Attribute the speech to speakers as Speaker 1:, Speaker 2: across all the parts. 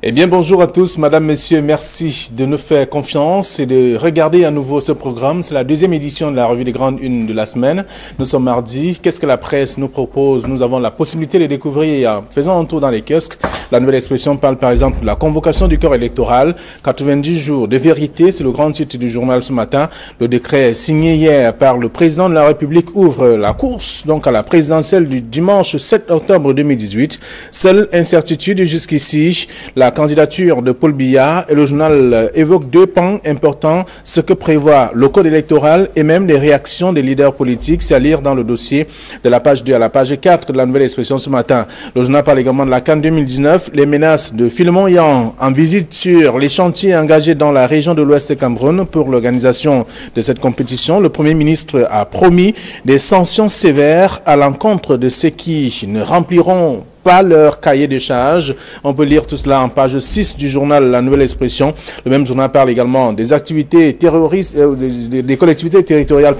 Speaker 1: Eh bien, bonjour à tous, madame, messieurs, merci de nous faire confiance et de regarder à nouveau ce programme. C'est la deuxième édition de la revue des grandes unes de la semaine. Nous sommes mardi. Qu'est-ce que la presse nous propose? Nous avons la possibilité de découvrir, faisant un tour dans les kiosques. La Nouvelle Expression parle par exemple de la convocation du corps électoral. 90 jours de vérité, c'est le grand titre du journal ce matin. Le décret signé hier par le président de la République ouvre la course donc à la présidentielle du dimanche 7 octobre 2018. Seule incertitude jusqu'ici, la candidature de Paul Biya, et le journal évoque deux pans importants, ce que prévoit le code électoral et même les réactions des leaders politiques. C'est à lire dans le dossier de la page 2 à la page 4 de la Nouvelle Expression ce matin. Le journal parle également de la CAN 2019, les menaces de Philemon Yang en visite sur les chantiers engagés dans la région de l'Ouest Cameroun pour l'organisation de cette compétition. Le Premier ministre a promis des sanctions sévères à l'encontre de ceux qui ne rempliront pas leur cahier de charges. On peut lire tout cela en page 6 du journal La Nouvelle Expression. Le même journal parle également des activités terroristes, des collectivités territoriales,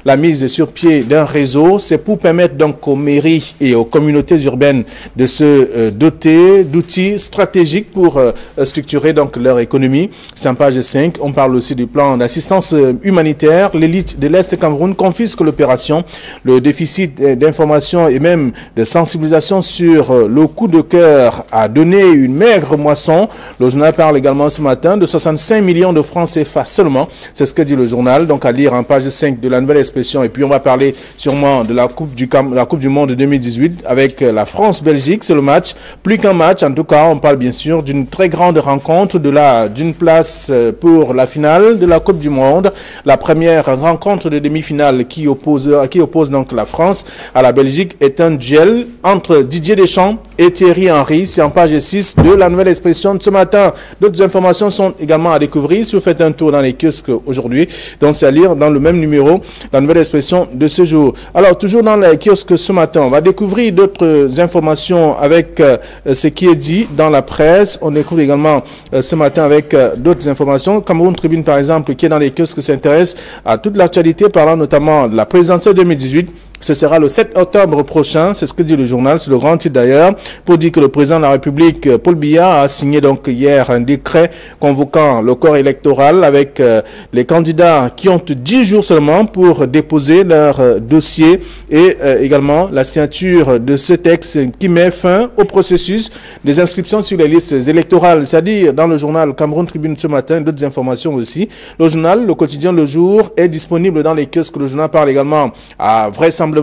Speaker 1: la mise sur pied d'un réseau. C'est pour permettre donc aux mairies et aux communautés urbaines de se doter d'outils stratégiques pour structurer donc leur économie. C'est en page 5. On parle aussi du plan d'assistance humanitaire. L'élite de l'Est Cameroun confisque l'opération. Le déficit d'information et même de sensibilisation sur le coup de cœur a donné une maigre moisson. Le journal parle également ce matin de 65 millions de francs CFA seulement. C'est ce que dit le journal, donc à lire en page 5 de la Nouvelle Expression. Et puis on va parler sûrement de la Coupe du Monde 2018 avec la France-Belgique. C'est le match, plus qu'un match. En tout cas, on parle bien sûr d'une très grande rencontre, d'une place pour la finale de la Coupe du Monde. La première rencontre de demi-finale qui oppose donc la France à la Belgique est un duel entre Didier Deschamps et Thierry Henry. C'est en page 6 de la Nouvelle Expression de ce matin. D'autres informations sont également à découvrir si vous faites un tour dans les kiosques aujourd'hui. Donc c'est à lire dans le même numéro, la Nouvelle Expression de ce jour. Alors toujours dans les kiosques ce matin, on va découvrir d'autres informations avec ce qui est dit dans la presse. On découvre également ce matin avec d'autres informations. Cameroun Tribune par exemple, qui est dans les kiosques, s'intéresse à toute l'actualité parlant notamment de la présidentielle 2018. Ce sera le 7 octobre prochain, c'est ce que dit le journal, c'est le grand titre d'ailleurs, pour dire que le président de la République, Paul Biya, a signé donc hier un décret convoquant le corps électoral avec les candidats qui ont 10 jours seulement pour déposer leur dossier et également la signature de ce texte qui met fin au processus des inscriptions sur les listes électorales. C'est-à-dire dans le journal Cameroun Tribune ce matin, d'autres informations aussi. Le journal, le quotidien Le Jour, est disponible dans les kiosques. Le journal parle également à vraisemblablement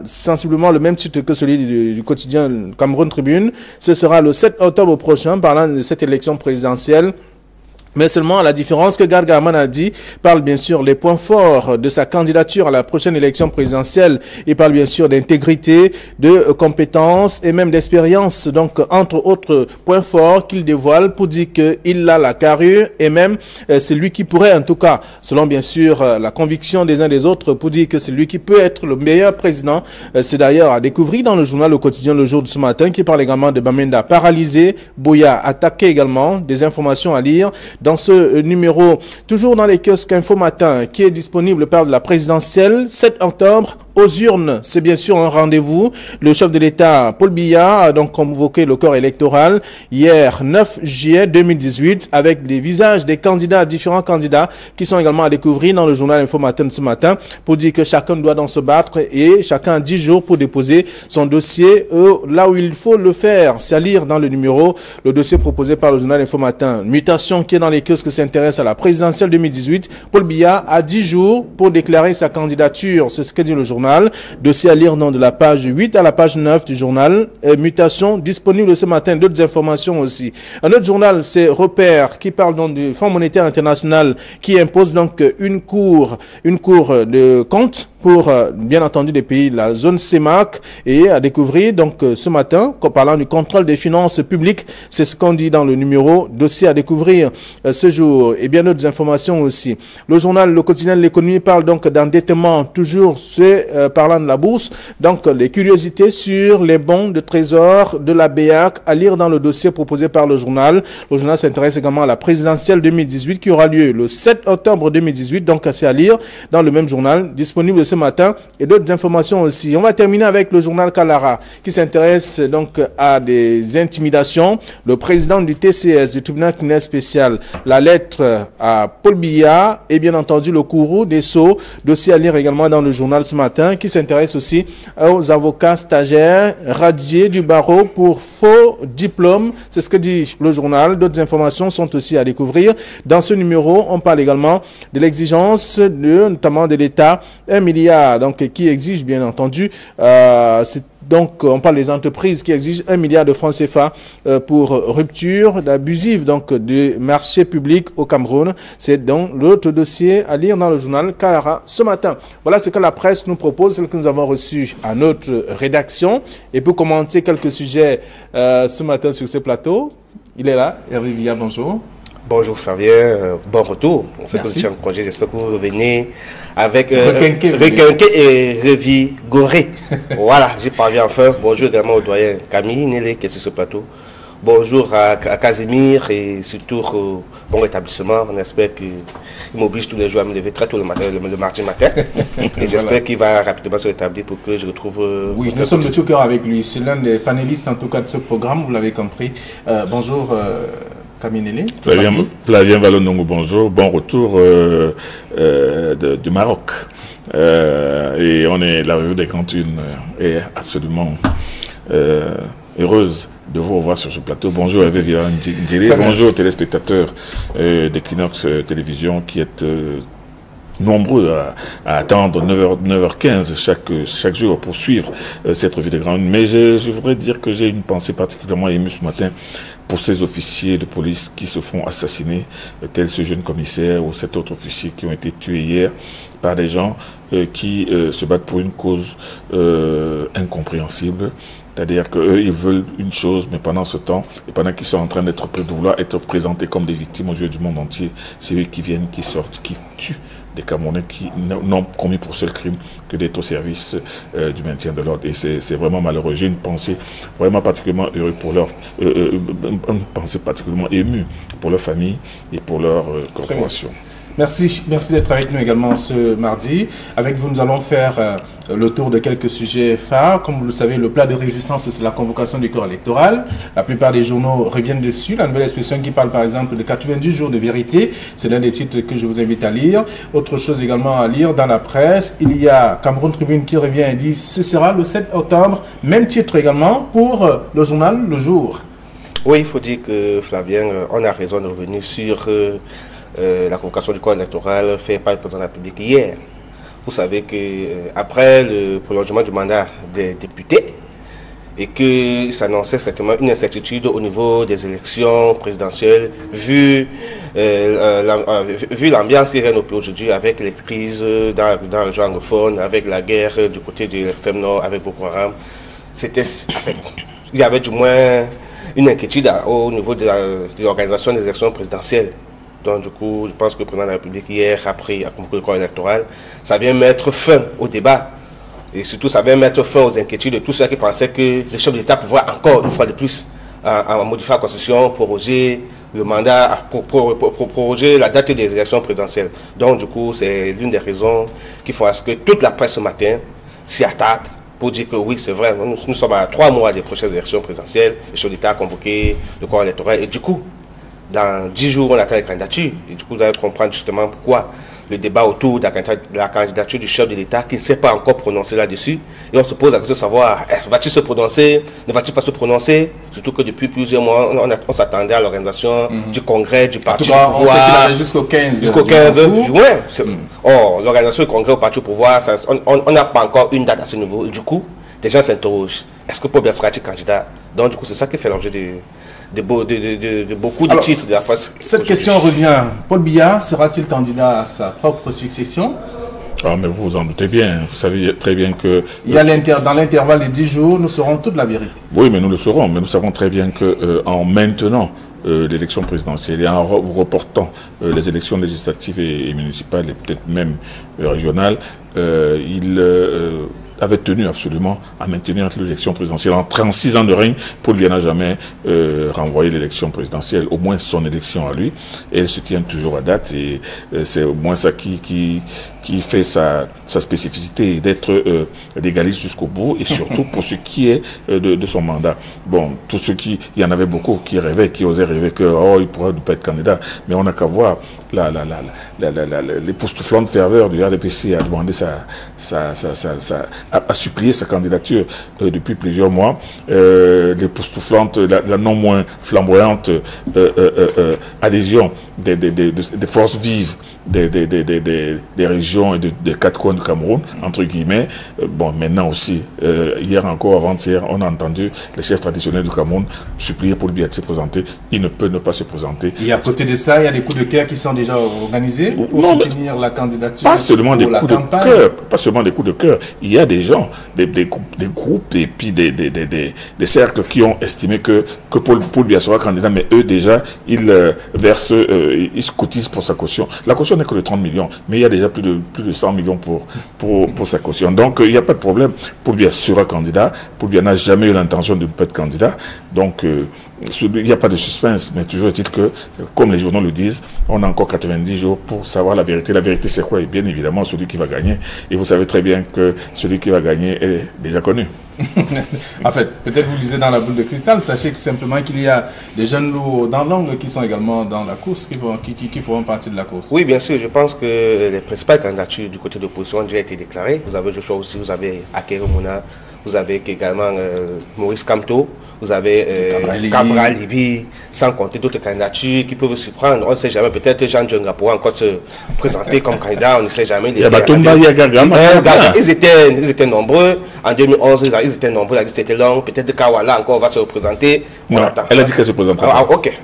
Speaker 1: sensiblement le même titre que celui du quotidien Cameroun Tribune. Ce sera le 7 octobre prochain, parlant de cette élection présidentielle. Mais seulement, à la différence que Gargaman a dit, parle bien sûr les points forts de sa candidature à la prochaine élection présidentielle. Il parle bien sûr d'intégrité, de compétences et même d'expérience. Donc, entre autres points forts qu'il dévoile pour dire qu'il a la carrure et même c'est lui qui pourrait, en tout cas, selon bien sûr la conviction des uns des autres, pour dire que c'est lui qui peut être le meilleur président. C'est d'ailleurs à découvrir dans le journal Le Quotidien Le Jour de ce matin, qui parle également de Bamenda paralysé, Boya attaqué également, des informations à lire dans ce numéro, toujours dans les kiosques Info Matin, qui est disponible par la présidentielle, 7 octobre, aux urnes. C'est bien sûr un rendez-vous. Le chef de l'État, Paul Biya, a donc convoqué le corps électoral hier, 9 juillet 2018, avec des visages des candidats, différents candidats, qui sont également à découvrir dans le journal Info Matin de ce matin, pour dire que chacun doit donc se battre et chacun a 10 jours pour déposer son dossier là où il faut le faire. C'est à lire dans le numéro, le dossier proposé par le journal Info Matin. Mutation qui est dans les kiosques s'intéresse à la présidentielle 2018. Paul Biya a 10 jours pour déclarer sa candidature. C'est ce que dit le journal. Dossier à lire de la page 8 à la page 9 du journal. Mutation disponible ce matin. D'autres informations aussi. Un autre journal, c'est Repère, qui parle donc du Fonds monétaire international, qui impose donc une cour de compte pour, bien entendu, des pays de la zone CEMAC, et à découvrir donc ce matin, en parlant du contrôle des finances publiques, c'est ce qu'on dit dans le numéro, dossier à découvrir ce jour, et bien d'autres informations aussi. Le journal, le quotidien de l'économie parle donc d'endettement, toujours parlant de la bourse, donc les curiosités sur les bons de trésor de la BEAC, à lire dans le dossier proposé par le journal. Le journal s'intéresse également à la présidentielle 2018 qui aura lieu le 7 octobre 2018, donc c'est à lire dans le même journal, disponible ce ce matin et d'autres informations aussi. On va terminer avec le journal Kalara qui s'intéresse donc à des intimidations. Le président du TCS, du tribunal criminel spécial, la lettre à Paul Biya et bien entendu le courroux des Sceaux, dossier à lire également dans le journal ce matin, qui s'intéresse aussi aux avocats stagiaires radiés du barreau pour faux diplômes. C'est ce que dit le journal. D'autres informations sont aussi à découvrir. Dans ce numéro, on parle également de l'exigence notamment de l'État, 1 milliard, donc qui exige bien entendu, donc, on parle des entreprises qui exigent 1 milliard de francs CFA pour rupture abusive donc du marché public au Cameroun. C'est donc l'autre dossier à lire dans le journal Kalara ce matin. Voilà ce que la presse nous propose, celle que nous avons reçue à notre rédaction. Et pour commenter quelques sujets ce matin sur ce plateau, il est là, Hervé Villa, bonjour.
Speaker 2: Bonjour Xavier, bon retour. On sait que vous êtes en congé, j'espère que vous revenez avec requinqué et revigoré. Voilà, j'y parviens enfin. Bonjour également au doyen Camille Nélé qui est sur ce plateau. Bonjour à Casimir et surtout bon rétablissement. On espère qu'il m'oblige tous les jours à me lever très tôt le mardi matin. Et j'espère qu'il va rapidement se rétablir pour que je retrouve...
Speaker 1: oui, nous sommes de tout cœur avec lui. C'est l'un des panélistes en tout cas de ce programme, vous l'avez compris. Bonjour...
Speaker 3: Flavien Valonongo, bonjour, bon retour du Maroc. Et on est, la revue des Grandes Unes est absolument heureuse de vous revoir sur ce plateau. Bonjour Hervé Villandjiri, bonjour aux téléspectateurs d'Equinox Télévision qui êtes nombreux à attendre 9h15 chaque jour pour suivre cette revue des Grandes Unes. Mais je voudrais dire que j'ai une pensée particulièrement émue ce matin pour ces officiers de police qui se font assassiner, tel ce jeune commissaire ou cet autre officier qui ont été tués hier par des gens qui se battent pour une cause incompréhensible. C'est-à-dire qu'eux, ils veulent une chose, mais pendant ce temps, et pendant qu'ils sont en train de vouloir être présentés comme des victimes aux yeux du monde entier, c'est eux qui viennent, qui sortent, qui tuent des Camerounais qui n'ont commis pour seul crime que d'être au service du maintien de l'ordre. Et c'est vraiment malheureux. J'ai une pensée vraiment particulièrement heureuse pour leur... une pensée particulièrement émue pour leur famille et pour leur corporation.
Speaker 1: Merci d'être avec nous également ce mardi. Avec vous, nous allons faire le tour de quelques sujets phares. Comme vous le savez, le plat de résistance, c'est la convocation du corps électoral. La plupart des journaux reviennent dessus. La nouvelle expression qui parle par exemple de 90 jours de vérité, c'est l'un des titres que je vous invite à lire. Autre chose également à lire dans la presse, il y a Cameroun Tribune qui revient et dit ce sera le 7 octobre. Même titre également pour le journal Le Jour.
Speaker 2: Oui, il faut dire que Flavien, on a raison de revenir sur... la convocation du corps électoral faite par le président de la République hier. Vous savez qu'après le prolongement du mandat des députés et qu'il s'annonçait certainement une incertitude au niveau des élections présidentielles, vu l'ambiance qui règne au pays aujourd'hui avec les crises dans le région anglophone, avec la guerre du côté de l'extrême nord avec Boko Haram, il y avait du moins une inquiétude au niveau de l'organisation des élections présidentielles. Donc du coup, je pense que le président de la République hier a convoqué le corps électoral. Ça vient mettre fin au débat. Et surtout, ça vient mettre fin aux inquiétudes de tous ceux qui pensaient que le chef de l'État pouvait encore une fois de plus à modifier la Constitution, proroger le mandat, proroger la date des élections présidentielles. Donc du coup, c'est l'une des raisons qui font à ce que toute la presse ce matin s'y attarde pour dire que oui, c'est vrai, nous sommes à 3 mois des prochaines élections présidentielles. Le chef de l'État a convoqué le corps électoral. Et du coup, dans 10 jours, on attend les candidatures. Et du coup, vous allez comprendre justement pourquoi le débat autour de la candidature du chef de l'État qui ne s'est pas encore prononcé là-dessus. Et on se pose la question de savoir, va-t-il se prononcer, ne va-t-il pas se prononcer? Surtout que depuis plusieurs mois, on s'attendait à l'organisation du congrès, du parti au pouvoir.
Speaker 1: On sait qu'il avait jusqu'au 15
Speaker 2: juin. Or, l'organisation du congrès au parti au pouvoir, on n'a pas encore une date à ce niveau. Et du coup, des gens s'interrogent. Est-ce que Paul Biya sera-t-il candidat? Donc, du coup, c'est ça qui fait l'objet de beaucoup de titres de la presse.
Speaker 1: Cette question revient. Paul Biya sera-t-il candidat à sa propre succession?
Speaker 3: Ah, mais vous vous en doutez bien. Vous savez très bien que...
Speaker 1: Il y a dans l'intervalle de 10 jours, nous saurons toute la vérité.
Speaker 3: Oui, mais nous le saurons. Mais nous savons très bien qu'en maintenant l'élection présidentielle et en reportant les élections législatives et municipales et peut-être même régionales, il avait tenu absolument à maintenir l'élection présidentielle. En 36 ans de règne, Paul Biya n'a jamais renvoyé l'élection présidentielle, au moins son élection à lui. Et elle se tient toujours à date. Et c'est au moins ça qui qui fait sa spécificité d'être légaliste jusqu'au bout, et surtout pour ce qui est de son mandat. Bon, tous ceux il y en avait beaucoup qui rêvaient, qui osaient rêver que il pourrait ne pas être candidat, mais on n'a qu'à voir l'époustouflante ferveur du RDPC à demander à supplier sa candidature depuis plusieurs mois, l'époustouflante, la non moins flamboyante adhésion des forces vives des régions et des quatre coins du Cameroun, entre guillemets. Bon, maintenant aussi, hier encore, avant-hier, on a entendu les chefs traditionnels du Cameroun supplier pour lui de se présenter. Il ne peut ne pas se présenter.
Speaker 1: Et à côté de ça, il y a des coups de cœur qui sont déjà organisés pour soutenir la candidature.
Speaker 3: Pas seulement des coups de cœur, pas seulement des coups de cœur. Il y a des gens, des groupes et puis des cercles qui ont estimé que Paul Biya sera candidat, mais eux déjà, ils versent, ils se cotisent pour sa caution. La caution n'est que de 30 millions, mais il y a déjà plus de 100 millions pour sa caution. Donc il n'y a pas de problème. Paul Biya sera candidat. Paul Biya n'a jamais eu l'intention de ne pas être candidat. Donc il n'y a pas de suspense, mais toujours est-il que, comme les journaux le disent, on a encore 90 jours pour savoir la vérité. La vérité, c'est quoi? Et bien évidemment, celui qui va gagner. Et vous savez très bien que celui qui va gagner est déjà connu.
Speaker 1: En fait, peut-être vous lisez dans la boule de cristal, sachez que simplement qu'il y a des jeunes loups dans l'angle qui sont également dans la course, qui feront partie de la course.
Speaker 2: Oui, bien sûr, je pense que les principales candidatures du côté de l'opposition ont déjà été déclarées. Vous avez Joshua aussi, vous avez Akere Mouna, vous avez également Maurice Kamto, vous avez Cabral Libi, sans compter d'autres candidatures qui peuvent vous surprendre. On ne sait jamais, peut-être Jean Djonga pourra encore se présenter comme candidat, on ne sait jamais. Ils étaient nombreux. En 2011, ils étaient nombreux, la liste était longue. Peut-être Kawala encore va se représenter.
Speaker 3: Elle a dit qu'elle se présentera.
Speaker 2: Ah, ok.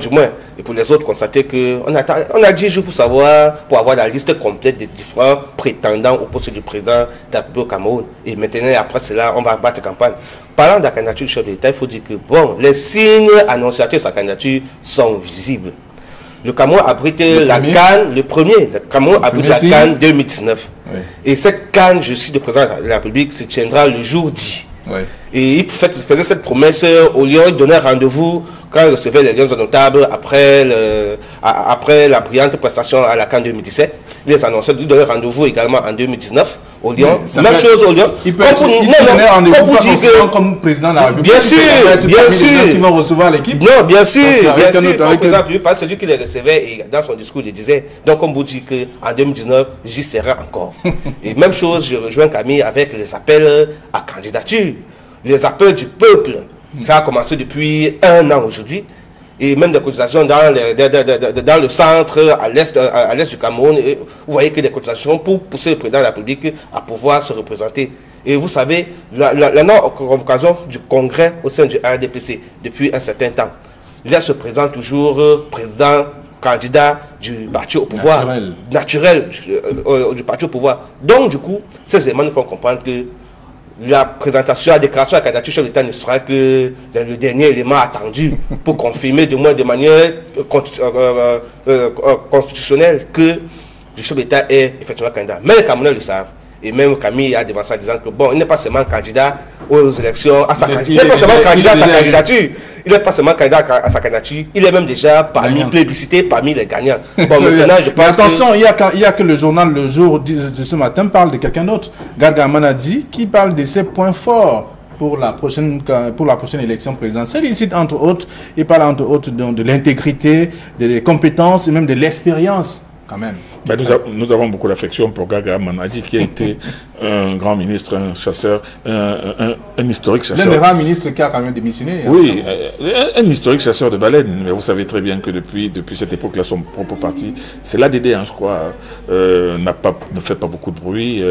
Speaker 2: Du moins. Et pour les autres, constater qu'on a 10 jours pour savoir, pour avoir la liste complète des différents prétendants au poste du président de la République au Cameroun. Et maintenant, après cela, on va battre campagne. Parlant de la candidature du chef de l'État, il faut dire que les signes annonciateurs de sa candidature sont visibles. Le Cameroun abrite la CAN, le Cameroun abrite la CAN 2019. Oui. Et cette CAN, je suis le président de la République, se tiendra le jour 10. Oui. Et il faisait cette promesse au lieu de donner rendez-vous quand il recevait les liens notables après la brillante prestation à la CAN 2017. Il les annonçait de donner rendez-vous également en 2019 au Lyon. Même chose au Lyon.
Speaker 1: Il peut donner rendez-vous comme président de la République.
Speaker 2: Bien sûr, bien sûr.
Speaker 1: Qui vont recevoir l'équipe.
Speaker 2: Non, bien sûr, bien sûr. Comme président de la celui qui les recevait et dans son discours, il disait, donc comme vous dites qu'en 2019, j'y serai encore. Et même chose, je rejoins Camille avec les appels à candidature. Les appels du peuple, ça a commencé depuis 1 an aujourd'hui. Et même des cotisations dans le centre, à l'est du Cameroun. Et vous voyez que des cotisations pour pousser le président de la République à pouvoir se représenter. Et vous savez, la non-convocation du congrès au sein du RDPC depuis un certain temps. Il se présente toujours président, candidat du parti au pouvoir. Naturel du parti au pouvoir. Donc du coup, ces éléments nous font comprendre que la présentation, la déclaration de la candidature chef d'État ne sera que le dernier élément attendu pour confirmer de manière constitutionnelle que le chef d'État est effectivement candidat. Mais les Camerounais le savent. Et même Camille a devancé en disant que bon, il n'est pas seulement candidat aux élections, à sa candidature. Il n'est pas seulement candidat à sa candidature. Il n'est pas seulement candidat à sa candidature. Il est même déjà parmi plébiscité, parmi les gagnants. Bon, maintenant, je pense
Speaker 1: attention, il y a que le journal Le Jour de ce matin parle de quelqu'un d'autre. Garga Manadi, qui parle de ses points forts pour la prochaine élection présidentielle. Il cite entre autres, il parle entre autres de l'intégrité, des compétences et même de l'expérience. Quand même.
Speaker 3: Ben nous avons beaucoup d'affection pour Garga Manadi, qui a été un grand ministre, un chasseur, un historique chasseur.
Speaker 1: L'un des rares ministres qui a quand même démissionné.
Speaker 3: Oui, un historique chasseur de baleines. Mais vous savez très bien que depuis cette époque-là, son propre parti, c'est l'ADD, hein, je crois, ne fait pas beaucoup de bruit.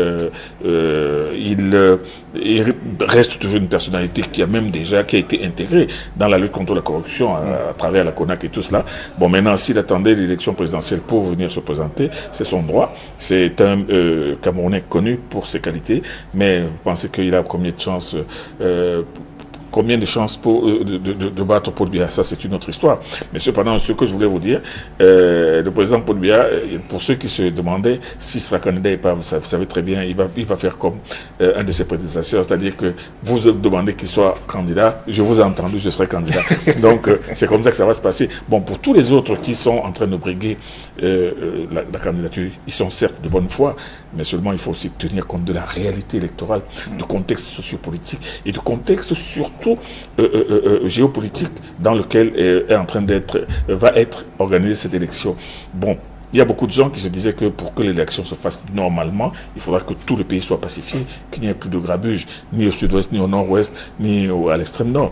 Speaker 3: Il reste toujours une personnalité qui a été intégrée dans la lutte contre la corruption à travers la CONAC et tout cela. Bon, maintenant, s'il attendait l'élection présidentielle pour venir se présenter, c'est son droit. C'est un Camerounais connu pour ses qualités, mais vous pensez qu'il a combien de chances combien de chances de battre Paul Biya? Ça, c'est une autre histoire. Mais cependant, ce que je voulais vous dire, le président Paul Biya, pour ceux qui se demandaient s'il sera candidat et pas, vous savez très bien, il va faire comme un de ses prédécesseurs, c'est-à-dire que vous demandez qu'il soit candidat, je vous ai entendu, je serai candidat. Donc, c'est comme ça que ça va se passer. Bon, pour tous les autres qui sont en train de briguer la candidature, ils sont certes de bonne foi, mais seulement il faut aussi tenir compte de la réalité électorale, du contexte sociopolitique et du contexte surtout géopolitique dans lequel va être organisée cette élection. Bon, il y a beaucoup de gens qui se disaient que pour que l'élection se fasse normalement, il faudra que tout le pays soit pacifié, qu'il n'y ait plus de grabuge, ni au sud-ouest, ni au nord-ouest, ni à l'extrême nord.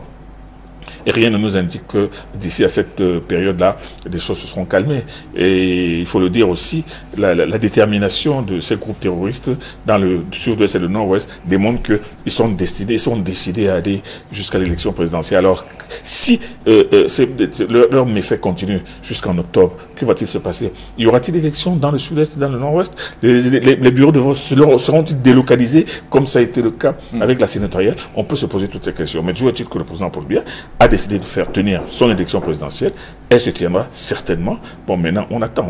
Speaker 3: Et rien ne nous indique que d'ici à cette période-là, des choses se seront calmées. Et il faut le dire aussi, la détermination de ces groupes terroristes dans le sud-ouest et le nord-ouest démontre qu'ils sont décidés à aller jusqu'à l'élection présidentielle. Alors, si leur méfait continue jusqu'en octobre, que va-t-il se passer? Y aura-t-il élection dans le sud-est et dans le nord-ouest? Les bureaux de vote seront-ils délocalisés, comme ça a été le cas avec la sénatoriale? On peut se poser toutes ces questions. Mais toujours est-il que le président Paul Biya a décidé de faire tenir son élection présidentielle. Elle se tiendra certainement. Bon, maintenant, on attend.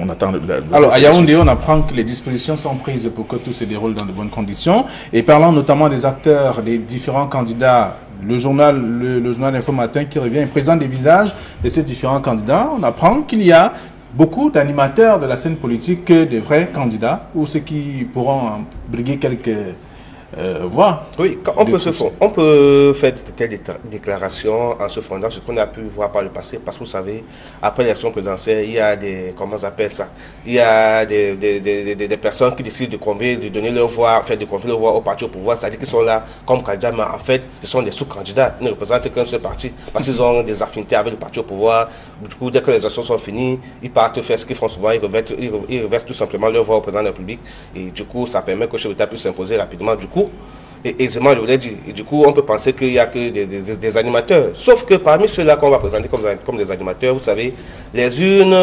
Speaker 1: Alors, à Yaoundé, on apprend que les dispositions sont prises pour que tout se déroule dans de bonnes conditions. Et parlant notamment des acteurs, des différents candidats, le journal Info Matin qui revient et présente des visages de ces différents candidats, on apprend qu'il y a beaucoup d'animateurs de la scène politique que des vrais candidats ou ceux qui pourront briguer quelques voix.
Speaker 2: Oui, on peut faire des déclarations en se fondant sur ce qu'on a pu voir par le passé, parce que vous savez, après l'élection présidentielle, il y a des, comment on appelle ça, il y a des personnes qui décident de convier, de donner leur voix, de confier leur voix au parti au pouvoir, c'est-à-dire qu'ils sont là comme candidats, mais en fait, ils sont des sous-candidats, ils ne représentent qu'un seul parti, parce qu'ils ont des affinités avec le parti au pouvoir. Du coup, dès que les élections sont finies, ils partent faire ce qu'ils font souvent, ils reversent tout simplement leur voix au président de la République, et du coup, ça permet que le chef d'État puisse s'imposer rapidement. Du coup, et aisément, je voulais dire, et du coup, on peut penser qu'il n'y a que des animateurs. Sauf que parmi ceux-là qu'on va présenter comme des animateurs, vous savez, les unes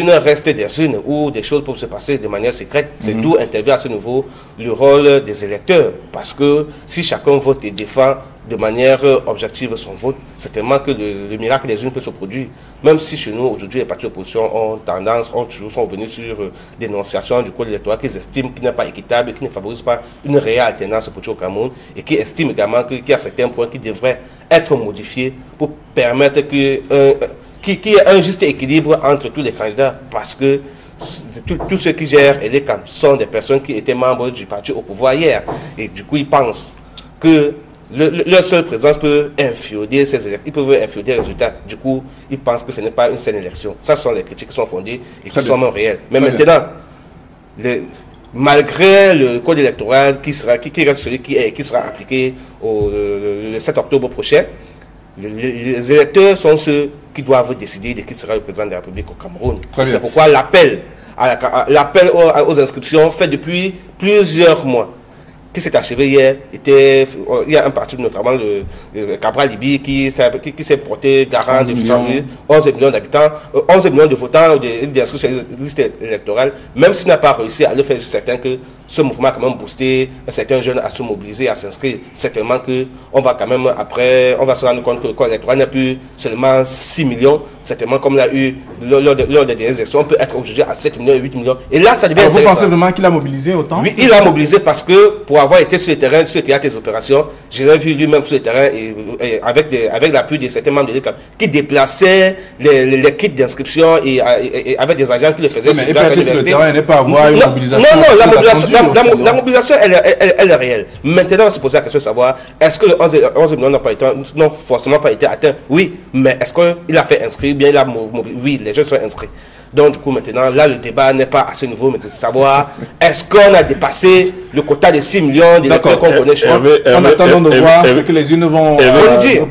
Speaker 2: restent des unes où des choses peuvent se passer de manière secrète. C'est d'où intervient à ce niveau le rôle des électeurs. Parce que si chacun vote et défend de manière objective son vote, certainement que le miracle des unes peut se produire. Même si chez nous, aujourd'hui, les partis d'opposition sont venus sur des dénonciations du code électoral qu'ils estiment qu'il n'est pas équitable, qui ne favorise pas une réelle alternance politique au Cameroun, et qui estiment également qu'il y a certains points qui devraient être modifiés pour permettre qu'il y ait un juste équilibre entre tous les candidats, parce que tous ceux qui gèrent les camps sont des personnes qui étaient membres du parti au pouvoir hier, et du coup ils pensent que leur seule présence peut inféoder ces élections, ils peuvent inféoder les résultats. Du coup, ils pensent que ce n'est pas une saine élection. Ça, ce sont les critiques qui sont fondées et qui sont même réelles. Mais maintenant, malgré le code électoral qui reste celui qui sera appliqué le 7 octobre prochain, les électeurs sont ceux qui doivent décider de qui sera le président de la République au Cameroun. C'est pourquoi l'appel aux inscriptions fait depuis plusieurs mois, qui s'est achevé hier, il y a un parti, notamment le Cabral Libi, qui s'est porté garant de 11 millions d'habitants, 11 millions de votants d'inscrits sur la liste électorale, même s'il n'a pas réussi à le faire, je suis certain que ce mouvement a quand même boosté certains jeunes à se mobiliser, à s'inscrire. Certainement qu'on va quand même, après, on va se rendre compte que le corps électoral n'a plus seulement 6 millions, certainement comme l'a eu lors des dernières élections, on peut être aujourd'hui à 7 millions, 8 millions. Et là, ça devient intéressant.
Speaker 1: Vous pensez vraiment qu'il a mobilisé autant?
Speaker 2: Oui, il a mobilisé parce que pour avoir été sur le terrain, sur le théâtre des opérations, je l'ai vu lui-même sur le terrain et avec l'appui de certains membres de l'ECAP qui déplaçaient les kits d'inscription et avec des agents qui le faisaient sur place.
Speaker 1: Mais sur le terrain, il n'est pas avoir une mobilisation.
Speaker 2: Non, la mobilisation, elle est réelle. Maintenant, on va se poser la question de savoir, est-ce que le 11 millions n'ont forcément pas été atteint? Oui, mais est-ce qu'il a fait inscrire? Bien, il a mobilisé. Oui, les jeunes sont inscrits. Donc, du coup, maintenant, là, le débat n'est pas à ce niveau, mais de savoir, est-ce qu'on a dépassé le quota de 6 millions d'électeurs qu'on connaît chez nous?
Speaker 1: En attendant de voir ce que les unes vont dire.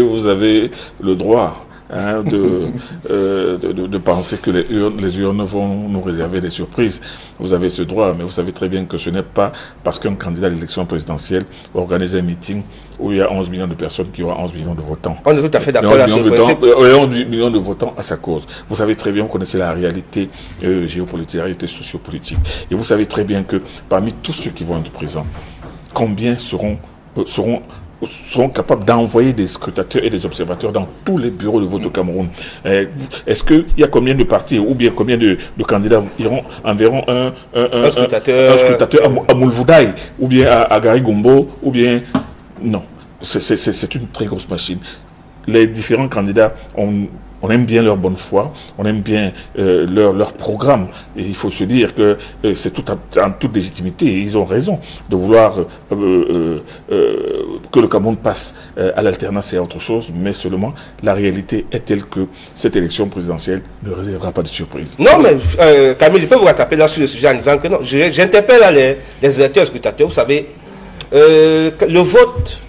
Speaker 3: Vous avez le droit de penser que les urnes vont nous réserver des surprises. Vous avez ce droit, mais vous savez très bien que ce n'est pas parce qu'un candidat à l'élection présidentielle organise un meeting où il y a 11 millions de personnes qui auront 11 millions de votants.
Speaker 2: On est tout à fait d'accord là sur le principe.
Speaker 3: 11 millions de votants à sa cause. Vous savez très bien, vous connaissez la réalité géopolitique, la réalité sociopolitique. Et vous savez très bien que parmi tous ceux qui vont être présents, combien seront seront capables d'envoyer des scrutateurs et des observateurs dans tous les bureaux de vote au Cameroun. Est-ce qu'il y a combien de partis ou bien combien de candidats enverront un scrutateur à Moulvoudaï ou bien à Garigombo ou bien... Non, c'est une très grosse machine. Les différents candidats on aime bien leur bonne foi, on aime bien leur programme. Et il faut se dire que c'est en toute légitimité. Et ils ont raison de vouloir que le Cameroun passe à l'alternance et à autre chose. Mais seulement, la réalité est telle que cette élection présidentielle ne réservera pas de surprise.
Speaker 2: Non, mais Camille, je peux vous rattraper là sur le sujet en disant que non. J'interpelle les électeurs et scrutateurs. Vous savez, le vote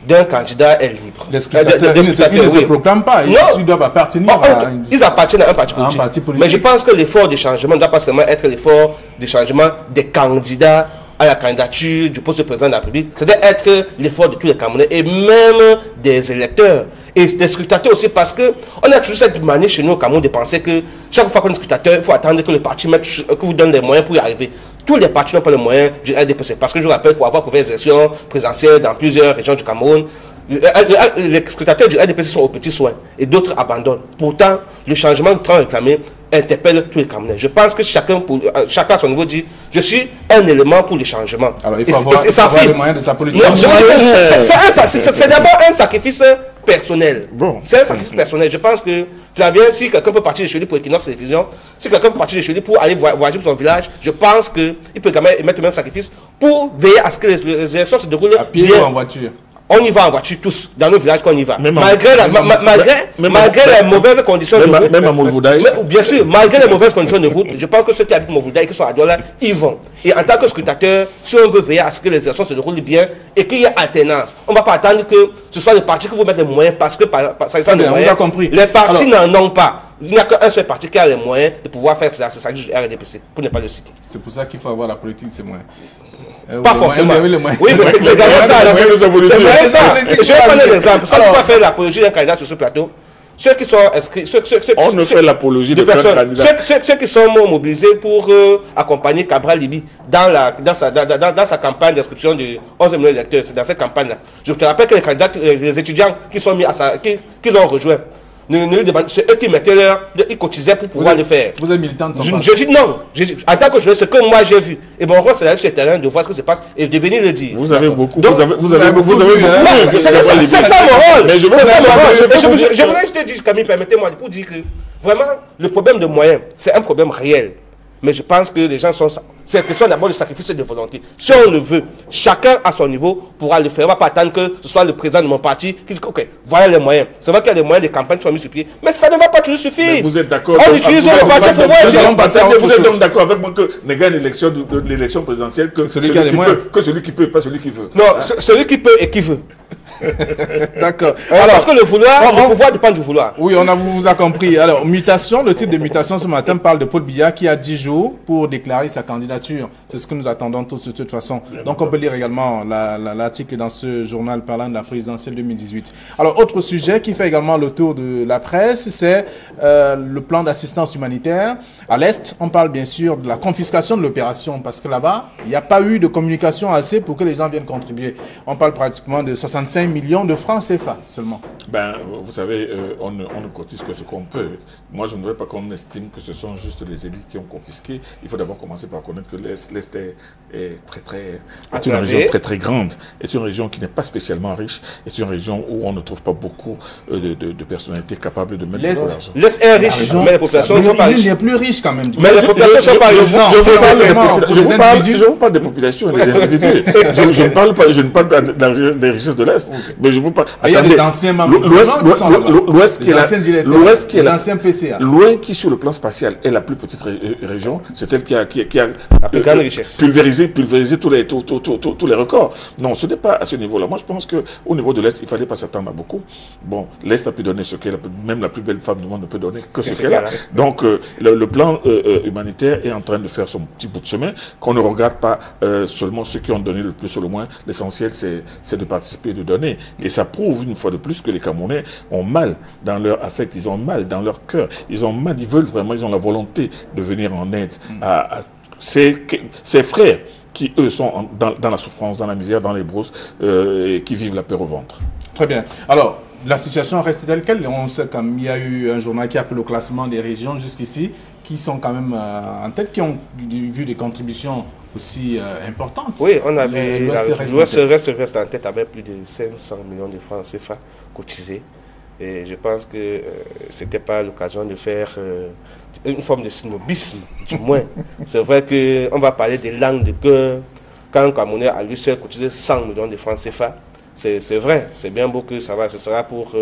Speaker 2: d'un candidat est libre.
Speaker 1: Les scrutateurs, ils ne se proclament pas. Ils doivent appartenir à...
Speaker 2: Ils appartiennent à un parti politique. Mais je pense que l'effort de changement ne doit pas seulement être l'effort de changement des candidats à la candidature du poste de président de la République. Ça doit être l'effort de tous les Camerounais et même des électeurs. Et des scrutateurs aussi, parce qu'on a toujours cette manière chez nous au Cameroun de penser que chaque fois qu'on est scrutateur, il faut attendre que le parti vous donne des moyens pour y arriver. Tous les partis n'ont pas les moyens du RDPC. Parce que je vous rappelle, pour avoir couvert les élections présidentielles dans plusieurs régions du Cameroun, les scrutateurs du RDPC sont aux petits soins et d'autres abandonnent. Pourtant, le changement de temps réclamé interpelle tous les Camerounais. Je pense que chacun à son niveau dit je suis un élément pour le changement.
Speaker 1: Alors, il faut avoir les moyens de sa politique.
Speaker 2: C'est d'abord un sacrifice personnel.
Speaker 3: Bon.
Speaker 2: C'est un sacrifice personnel. Je pense que Flavien, si quelqu'un peut partir de chez lui pour Equinox Télévision, si quelqu'un peut partir de chez lui pour aller voyager pour son village, je pense qu'il peut quand même mettre le même sacrifice pour veiller à ce que les élections se déroulent
Speaker 1: à pied
Speaker 2: bien.
Speaker 1: ou en voiture.
Speaker 2: On y va en voiture tous, dans nos villages qu'on y va. Malgré les mauvaises conditions de route.
Speaker 3: Même à Moulvoudaï.
Speaker 2: Bien sûr, malgré les mauvaises conditions de route, je pense que ceux qui habitent Moulvoudaï et qui sont à Douala, ils vont. Et en tant que scrutateur, si on veut veiller à ce que les élections se déroulent bien et qu'il y ait alternance, on ne va pas attendre que ce soit le parti qui vous mette les moyens parce que ça de moyens, les partis n'en ont pas. Il n'y a qu'un seul parti qui a les moyens de pouvoir faire cela, c'est ça du RDPC, pour ne pas le citer.
Speaker 1: C'est pour ça qu'il faut avoir la politique, c'est moyens.
Speaker 2: Pas forcément. Oui, mais c'est également ça. C'est ça. Je vais prendre un exemple. Sans pouvoir faire l'apologie d'un candidat sur ce plateau, ceux qui sont inscrits,
Speaker 3: on ne fait l'apologie de personne.
Speaker 2: Ceux qui sont mobilisés pour accompagner Cabral Libi dans sa campagne d'inscription de 11 millions d'électeurs, c'est dans cette campagne-là. Je te rappelle que les candidats, les étudiants qui sont mis à qui l'ont rejoint, c'est eux qui mettaient ils cotisaient pour pouvoir le faire.
Speaker 1: Vous êtes militant de son
Speaker 2: parti. Je dis non. En tant que journaliste, ce que moi j'ai vu. Et mon rôle, c'est d'aller sur le terrain, de voir ce qui se passe et de venir le dire.
Speaker 3: Vous avez beaucoup.
Speaker 2: Donc,
Speaker 3: vous avez beaucoup.
Speaker 2: C'est ça mon rôle. C'est ça mon rôle. Je voulais juste te dire, Camille, permettez-moi pour dire que vraiment, le problème de moyens, c'est un problème réel. Mais je pense que les gens sont... C'est question d'abord de sacrifice et de volonté. Si on le veut, chacun à son niveau pourra le faire. On ne va pas attendre que ce soit le président de mon parti qui dit ok, voilà les moyens. C'est vrai qu'il y a des moyens, des campagnes qui sont mis sur pied, mais ça ne va pas toujours suffire. Mais
Speaker 3: vous êtes d'accord?
Speaker 2: On utilise le parti pour voir.
Speaker 3: Vous êtes donc d'accord avec moi que ne gagne l'élection présidentielle que celui qui peut, pas celui qui veut.
Speaker 2: Non, celui qui peut et qui veut.
Speaker 1: D'accord.
Speaker 2: Parce que le pouvoir dépend du vouloir.
Speaker 1: Oui, vous a compris. Alors, mutation, le type de mutation ce matin parle de Paul Biya qui a 10 jours pour déclarer sa candidature. C'est ce que nous attendons tous de toute façon. Donc, on peut lire également l'article dans ce journal parlant de la présidentielle 2018. Alors, autre sujet qui fait également le tour de la presse, c'est le plan d'assistance humanitaire. À l'Est, on parle bien sûr de la confiscation de l'opération parce que là-bas, il n'y a pas eu de communication assez pour que les gens viennent contribuer. On parle pratiquement de 65 millions de francs CFA seulement.
Speaker 3: Ben, vous savez, on ne cotise que ce qu'on peut. Moi, je ne voudrais pas qu'on estime que ce sont juste les élites qui ont confisqué. Il faut d'abord commencer par connaître que l'Est est une région très très grande, est une région qui n'est pas spécialement riche, est une région où on ne trouve pas beaucoup de personnalités capables de mettre de l'argent.
Speaker 2: L'Est est riche, mais les populations ne sont pas riches.
Speaker 1: Il est plus riche quand même.
Speaker 2: Mais les populations ne sont pas riches.
Speaker 3: Je vous parle des populations et des individus. Je ne parle pas des richesses de l'Est. Mais je vous parle.
Speaker 1: Il y a des anciens membres.
Speaker 3: L'Ouest qui est
Speaker 1: les anciens PCA.
Speaker 3: Loin qui sur le plan spatial est la plus petite région, c'est elle qui a
Speaker 2: la plus grande richesse.
Speaker 3: Pulvérisé tous les records. Non, ce n'est pas à ce niveau-là. Moi, je pense qu'au niveau de l'Est, il ne fallait pas s'attendre à beaucoup. Bon, l'Est a pu donner ce qu'elle a, même la plus belle femme du monde ne peut donner que ce qu'elle a. Donc, le plan humanitaire est en train de faire son petit bout de chemin, qu'on ne regarde pas seulement ceux qui ont donné le plus ou le moins. L'essentiel, c'est de participer et de donner. Et ça prouve une fois de plus que les Camerounais ont mal dans leur affect, ils ont mal dans leur cœur, ils ont mal, ils veulent vraiment, ils ont la volonté de venir en aide à ses frères qui, eux, sont dans la souffrance, dans la misère, dans les brousses, et qui vivent la peur au ventre.
Speaker 1: Très bien. Alors, la situation reste telle qu'elle. On sait qu'il y a eu un journal qui a fait le classement des régions jusqu'ici, qui sont quand même en tête, qui ont vu des contributions aussi importantes.
Speaker 2: Oui, on avait l'Ouest reste en tête avec plus de 500 millions de francs CFA cotisés. Et je pense que ce n'était pas l'occasion de faire une forme de snobisme, du moins. C'est vrai qu'on va parler des langues de cœur. Quand Camerounais a lui seul cotisé 100 millions de francs CFA, c'est vrai, c'est bien beau que ça va, ce sera pour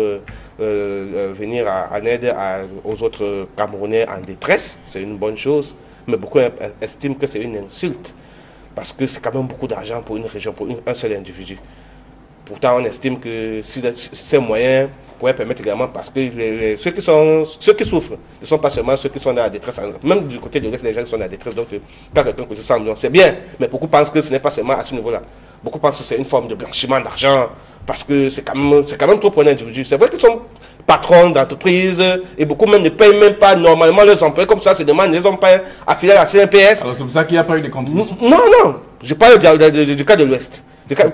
Speaker 2: venir en aide aux autres Camerounais en détresse, c'est une bonne chose, mais beaucoup estiment que c'est une insulte, parce que c'est quand même beaucoup d'argent pour une région, pour un seul individu. Pourtant, on estime que si ces moyens pourraient permettre également, parce que ceux qui souffrent ne sont pas seulement ceux qui sont dans la détresse, même du côté de l'Ouest, les gens qui sont dans la détresse, donc quand quelqu'un coûte 100 millions, c'est bien, mais beaucoup pensent que ce n'est pas seulement à ce niveau-là. Beaucoup pensent que c'est une forme de blanchiment d'argent, parce que c'est quand même trop pour un individu. C'est vrai qu'ils sont patrons d'entreprise, et beaucoup même ne payent même pas normalement leurs employés, comme ça se demandent, ils n'ont pas affilié à la CNPS.
Speaker 1: Alors c'est pour ça qu'il n'y a pas eu de contribution.
Speaker 2: Non, je parle du cas de l'Ouest.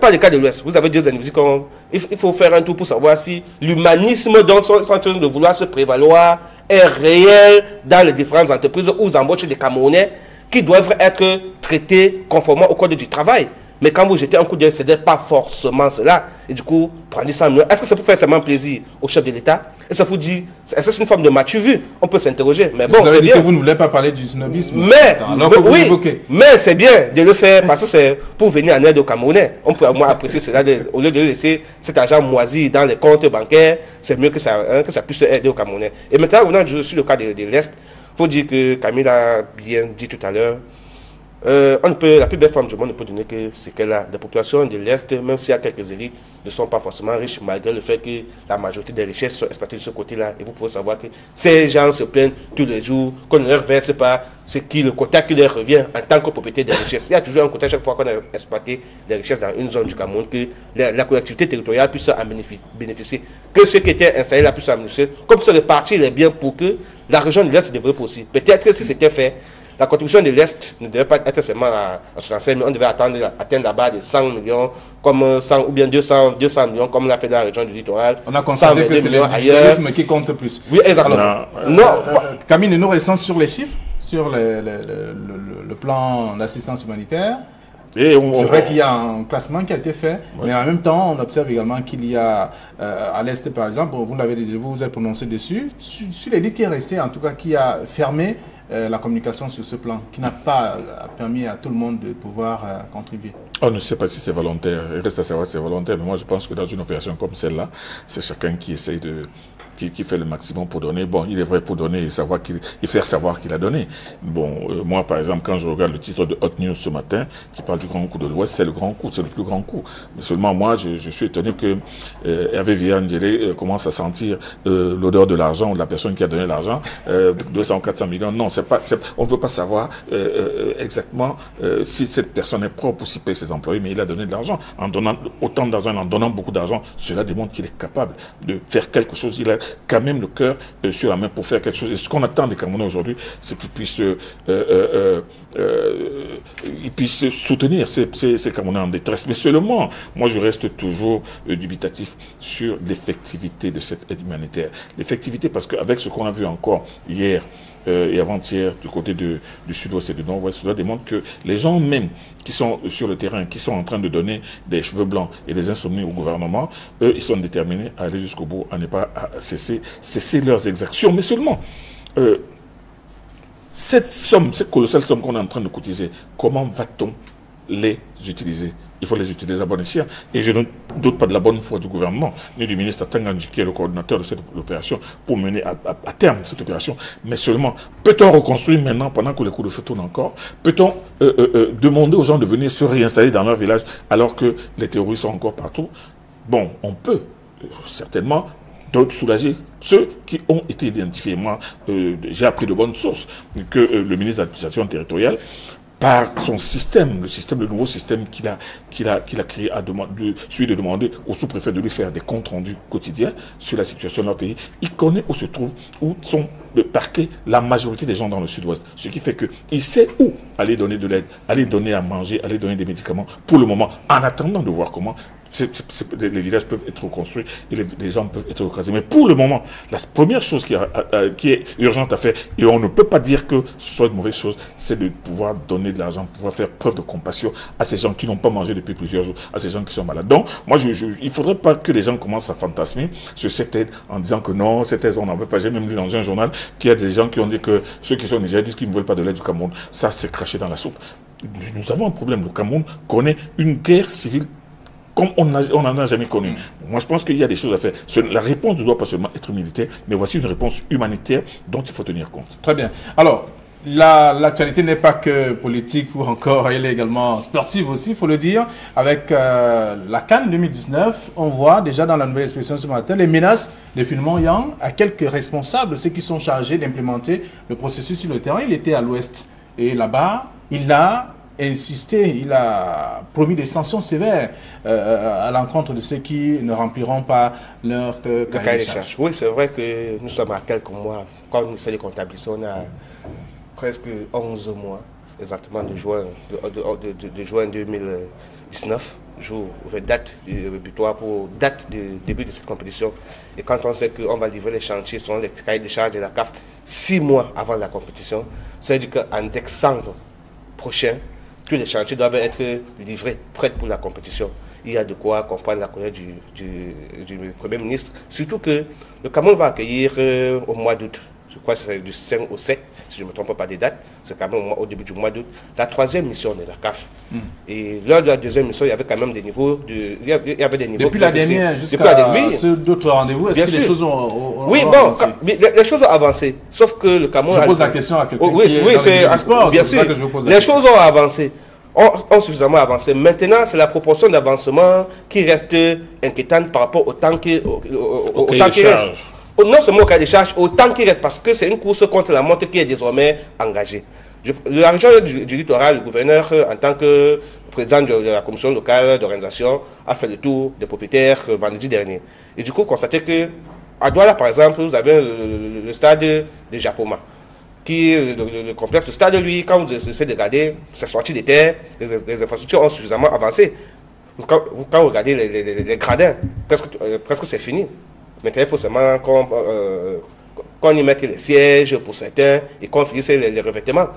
Speaker 2: Pas du cas de l'Ouest. Vous avez deux individus. Il faut faire un tour pour savoir si l'humanisme dont ils sont en train de vouloir se prévaloir est réel dans les différentes entreprises où vous embauchez des Camerounais qui doivent être traités conformément au code du travail. Mais quand vous jetez un coup d'œil, ce n'est pas forcément cela. Et du coup, prenez 100 millions. Est-ce que c'est pour faire seulement plaisir au chef de l'État? Et ça vous dit, est-ce que c'est une forme de matu-vu? On peut s'interroger. Mais bon, c'est bien.
Speaker 1: Que vous ne voulez pas parler du snobisme.
Speaker 2: Mais c'est bien de le faire parce que c'est pour venir en aide aux Camerounais. On peut moins apprécier cela. Au lieu de laisser cet argent moisi dans les comptes bancaires, c'est mieux que ça puisse aider aux Camerounais. Et maintenant, revenant sur le cas de l'Est, il faut dire que Camille a bien dit tout à l'heure, la plus belle femme du monde ne peut donner que ce qu'elle a. Les populations de l'Est, même s'il y a quelques élites, ne sont pas forcément riches, malgré le fait que la majorité des richesses sont exploitées de ce côté-là. Et vous pouvez savoir que ces gens se plaignent tous les jours, qu'on ne leur verse pas le quota qui leur revient en tant que propriétaire des richesses. Il y a toujours un quota chaque fois qu'on a exploité les richesses dans une zone du Cameroun, que la collectivité territoriale puisse en bénéficier, que ceux qui étaient installés là puissent en bénéficier, comme se répartir les biens pour que la région de l'Est se développe aussi. Peut-être que si c'était fait, la contribution de l'Est ne devait pas être seulement à 65 millions, on devait atteindre la barre de 100 millions, comme 100, ou bien 200 millions, comme on l'a fait dans la région du littoral.
Speaker 1: On a constaté que c'est l'individualisme qui compte plus.
Speaker 2: Oui, exactement.
Speaker 1: Camille, nous restons sur les chiffres, sur le plan d'assistance humanitaire. C'est vrai qu'il y a un classement qui a été fait, mais en même temps, on observe également qu'il y a à l'Est, par exemple, vous l'avez dit, vous vous êtes prononcé dessus, sur l'élite qui est restée, en tout cas, qui a fermé la communication sur ce plan, qui n'a pas permis à tout le monde de pouvoir contribuer.
Speaker 3: On ne sait pas si c'est volontaire, il reste à savoir si c'est volontaire, mais moi je pense que dans une opération comme celle-là, c'est chacun qui essaye qui fait le maximum pour donner. Bon, il est vrai pour donner et faire savoir qu'il a donné. Bon, moi par exemple, quand je regarde le titre de Hot News ce matin, qui parle du grand coup de l'Ouest, c'est le grand coup, c'est le plus grand coup. Mais seulement moi, je suis étonné que Hervé Villard-Ndjelé commence à sentir l'odeur de l'argent ou de la personne qui a donné l'argent, 200 ou 400 millions. Non, on ne veut pas savoir exactement si cette personne est propre ou si paye ses employés, mais il a donné de l'argent. En donnant autant d'argent, en donnant beaucoup d'argent, cela démontre qu'il est capable de faire quelque chose. Il a quand même le cœur sur la main pour faire quelque chose. Et ce qu'on attend des Camerounais aujourd'hui, c'est qu'ils puissent soutenir ces Camerounais en détresse. Mais seulement, moi je reste toujours dubitatif sur l'effectivité de cette aide humanitaire. L'effectivité parce qu'avec ce qu'on a vu encore hier et avant-hier du côté du sud-ouest et du nord-ouest, cela démontre que les gens même qui sont sur le terrain, qui sont en train de donner des cheveux blancs et des insomnies au gouvernement, eux, ils sont déterminés à aller jusqu'au bout, à ne pas cesser leurs exactions. Mais seulement, cette colossale somme qu'on est en train de cotiser, comment va-t-on les utiliser? Il faut les utiliser à bon escient. Et je ne doute pas de la bonne foi du gouvernement, ni du ministre Tanganji, qui est le coordinateur de cette opération, pour mener à terme cette opération. Mais seulement, peut-on reconstruire maintenant, pendant que les coups de feu tournent encore? Peut-on demander aux gens de venir se réinstaller dans leur village alors que les terroristes sont encore partout? Bon, on peut, certainement, soulager ceux qui ont été identifiés. Moi, j'ai appris de bonnes sources que le ministre de l'administration territoriale par son système, le nouveau système qu'il a créé, celui de demander au sous-préfet de lui faire des comptes rendus quotidiens sur la situation de leur pays. Il connaît où se trouve, où sont parqués la majorité des gens dans le sud-ouest. Ce qui fait qu'il sait où aller donner de l'aide, aller donner à manger, aller donner des médicaments pour le moment, en attendant de voir comment les villages peuvent être reconstruits et les gens peuvent être recasés. Mais pour le moment, la première chose qui est urgente à faire, et on ne peut pas dire que ce soit une mauvaise chose, c'est de pouvoir donner de l'argent, pouvoir faire preuve de compassion à ces gens qui n'ont pas mangé depuis plusieurs jours, à ces gens qui sont malades. Donc, moi, il ne faudrait pas que les gens commencent à fantasmer sur cette aide en disant que non, cette aide, on n'en veut pas. J'ai même lu dans un journal qu'il y a des gens qui ont dit que ceux qui sont nigériens disent qu'ils ne veulent pas de l'aide du Cameroun. Ça, c'est craché dans la soupe. Nous avons un problème. Le Cameroun connaît une guerre civile comme on n'en a jamais connu. Moi, je pense qu'il y a des choses à faire. La réponse ne doit pas seulement être militaire, mais voici une réponse humanitaire dont il faut tenir compte.
Speaker 1: Très bien. Alors, l'actualité n'est pas que politique ou encore, elle est également sportive aussi, il faut le dire. Avec la CAN 2019, on voit déjà dans la nouvelle expression ce matin les menaces de Filmon Yang à quelques responsables, ceux qui sont chargés d'implémenter le processus sur le terrain. Il était à l'ouest et là-bas, il a insisté, il a promis des sanctions sévères à l'encontre de ceux qui ne rempliront pas leur cahier de charge.
Speaker 2: Oui, c'est vrai que nous sommes à quelques mois. Quand on essaie de comptabiliser, on a presque 11 mois exactement de juin 2019, jour, date de butoir pour date de début de cette compétition. Et quand on sait qu'on va livrer les chantiers selon les cahiers de charge de la CAF 6 mois avant la compétition, ça veut dire qu'en décembre prochain, tous les chantiers doivent être livrés, prêts pour la compétition. Il y a de quoi comprendre la colère du Premier ministre. Surtout que le Cameroun va accueillir au mois d'août, je crois que c'est du 5 au 7, si je ne me trompe pas des dates, c'est quand même au début du mois d'août, la troisième mission de la CAF. Et lors de la deuxième mission, il y avait quand même des niveaux. Il y avait des niveaux.
Speaker 1: Depuis la dernière jusqu'à d'autres rendez-vous, est-ce que les choses ont avancé?
Speaker 2: Les choses ont avancé. Sauf que le Cameroun.
Speaker 1: Je pose la question à quelqu'un.
Speaker 2: Oui, c'est un sport. Bien sûr. Les choses ont avancé. Ont suffisamment avancé. Maintenant, c'est la proportion d'avancement qui reste inquiétante par rapport au temps qui reste. Non seulement au cas des charges, au temps qui reste, parce que c'est une course contre la montre qui est désormais engagée. La région du littoral, le gouverneur, en tant que président de la commission locale d'organisation, a fait le tour des propriétaires vendredi dernier. Et du coup, constaté que à Douala, par exemple, vous avez le stade de Japoma, qui le complexe, le stade, lui, quand vous essayez de regarder, c'est sorti des terres, les infrastructures ont suffisamment avancé. Quand vous regardez les gradins, presque c'est fini. Maintenant, il faut seulement qu'on y mette les sièges pour certains et qu'on finisse les revêtements.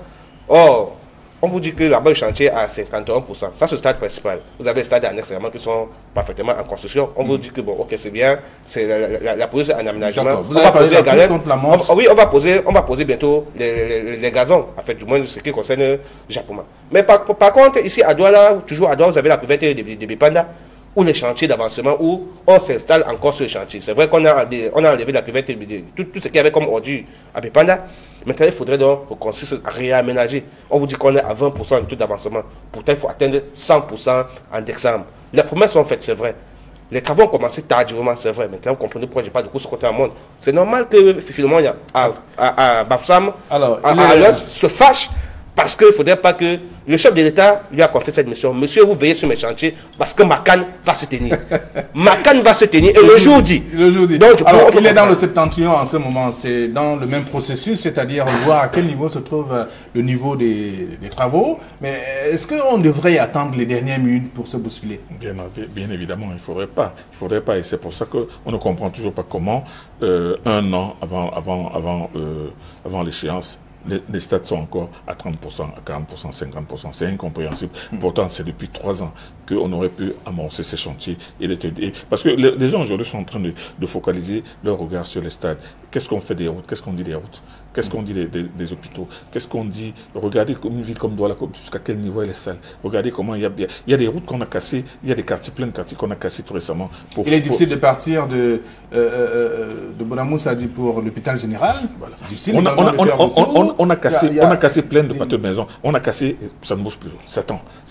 Speaker 2: Or, on vous dit que là-bas, le chantier est à 51%. Ça, c'est le stade principal. Vous avez les stades annexes qui sont parfaitement en construction. On vous dit que, bon, ok, c'est bien, c'est la pose en aménagement.
Speaker 1: Vous avez parlé de la contre la manche.
Speaker 2: Oui, on va poser bientôt les gazons, en fait, du moins ce qui concerne le Japon. Mais par contre, ici, à Douala, toujours à Douala, vous avez la couverture de Bipanda, ou les chantiers d'avancement où on s'installe encore sur les chantiers. C'est vrai qu'on a enlevé la cuvette, tout ce qu'il y avait comme ordure à Bipanda. Maintenant, il faudrait donc reconstruire, réaménager. On vous dit qu'on est à 20% de tout d'avancement. Pourtant, il faut atteindre 100% en décembre. Les promesses sont faites, c'est vrai. Les travaux ont commencé tardivement, c'est vrai. Maintenant, vous comprenez pourquoi je n'ai pas de course contre le monde. C'est normal que finalement, à Bafsam, à l'Ouest, se fâche. Parce qu'il ne faudrait pas que le chef de l'État lui a confié cette mission. Monsieur, vous veillez sur mes chantiers parce que ma canne va se tenir. Ma canne va se tenir et le jour dit.
Speaker 1: Donc, alors, il est dans le septentrion en ce moment. C'est dans le même processus, c'est-à-dire voir à quel niveau se trouve le niveau des travaux. Mais est-ce qu'on devrait attendre les dernières minutes pour se bousculer?
Speaker 3: Bien évidemment, il ne faudrait pas. Il faudrait pas. Et c'est pour ça qu'on ne comprend toujours pas comment, un an avant l'échéance, les stades sont encore à 30%, à 40%, 50%. C'est incompréhensible. Pourtant, c'est depuis 3 ans qu'on aurait pu amorcer ces chantiers. Parce que les gens aujourd'hui sont en train de focaliser leur regard sur les stades. Qu'est-ce qu'on fait des routes? Qu'est-ce qu'on dit des routes? Qu'est-ce qu'on dit des hôpitaux? Qu'est-ce qu'on dit? Regardez une ville comme Douala, jusqu'à quel niveau elle est sale. Regardez comment il y a des routes qu'on a cassées, il y a des quartiers, plein de quartiers qu'on a cassés tout récemment.
Speaker 1: Il est difficile de partir de Bonamoussa pour l'hôpital général. Voilà. C'est difficile.
Speaker 3: On a cassé plein de pâtés de maison. On a cassé, ça ne bouge plus. Ça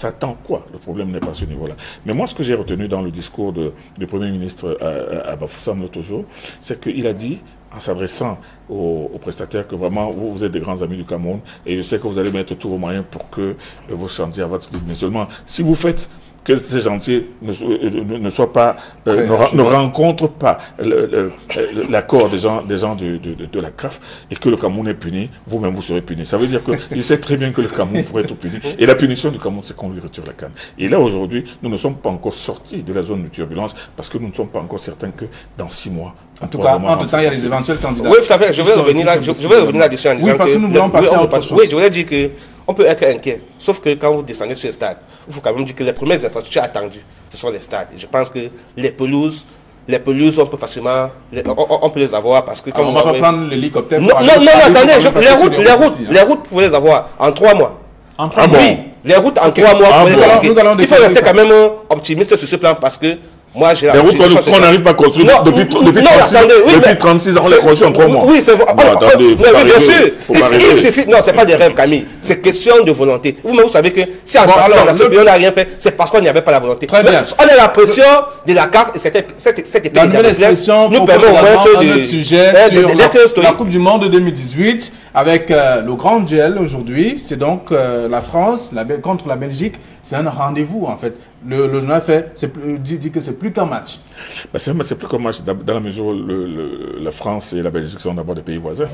Speaker 3: attend quoi? Le problème n'est pas ce niveau-là. Mais moi, ce que j'ai retenu dans le discours du Premier ministre à Bafoussam l'autre jour, c'est qu'il a dit, en s'adressant aux prestataires, que vraiment, vous êtes des grands amis du Cameroun, et je sais que vous allez mettre tous vos moyens pour que vos chantiers avancent vite. Mais seulement, si vous faites que ces chantiers ne soient pas, ne rencontrent pas l'accord des gens de la CAF, et que le Cameroun est puni, vous-même vous serez puni. Ça veut dire qu'il sait très bien que le Cameroun pourrait être puni. Et la punition du Cameroun, c'est qu'on lui retire la canne. Et là, aujourd'hui, nous ne sommes pas encore sortis de la zone de turbulence, parce que nous ne sommes pas encore certains que dans 6 mois.
Speaker 1: En tout cas, entre-temps, il y a les éventuels candidats.
Speaker 2: Oui, tout à fait. Je vais revenir là-dessus en disant
Speaker 1: parce que nous voulons passer à autre chose.
Speaker 2: Oui, je voulais dire qu'on peut être inquiet. Sauf que quand vous descendez sur le stade, il faut quand même dire que les premières infrastructures attendues, ce sont les stades. Et je pense que les pelouses, on peut facilement, on peut les avoir parce que...
Speaker 1: Alors, on ne va pas prendre l'hélicoptère.
Speaker 2: Non, attendez, les routes, vous pouvez les avoir en 3 mois.
Speaker 1: En 3 mois?
Speaker 2: Oui, les routes en 3 mois, il faut rester quand même optimiste sur ce plan parce que moi, j'ai
Speaker 3: les routes qu'on n'arrive pas à construire depuis 36 ans, on les construit en 3 mois.
Speaker 2: Oui, c'est vrai.
Speaker 3: Oui,
Speaker 2: bien sûr. Il suffit. Non, ce n'est pas des rêves, Camille. C'est question de volonté. Vous savez que si en on n'a rien fait, c'est parce qu'on n'y avait pas la volonté.
Speaker 1: Très bien.
Speaker 2: On a la pression de la CAF et cette
Speaker 1: la nouvelle expression nous permet au moins de sujet sur la Coupe du Monde 2018 avec le grand duel aujourd'hui. C'est donc la France contre la Belgique. C'est un rendez-vous en fait. Le journal dit que c'est plus qu'un match.
Speaker 3: C'est plus qu'un match dans la mesure où la France et la Belgique sont d'abord des pays voisins.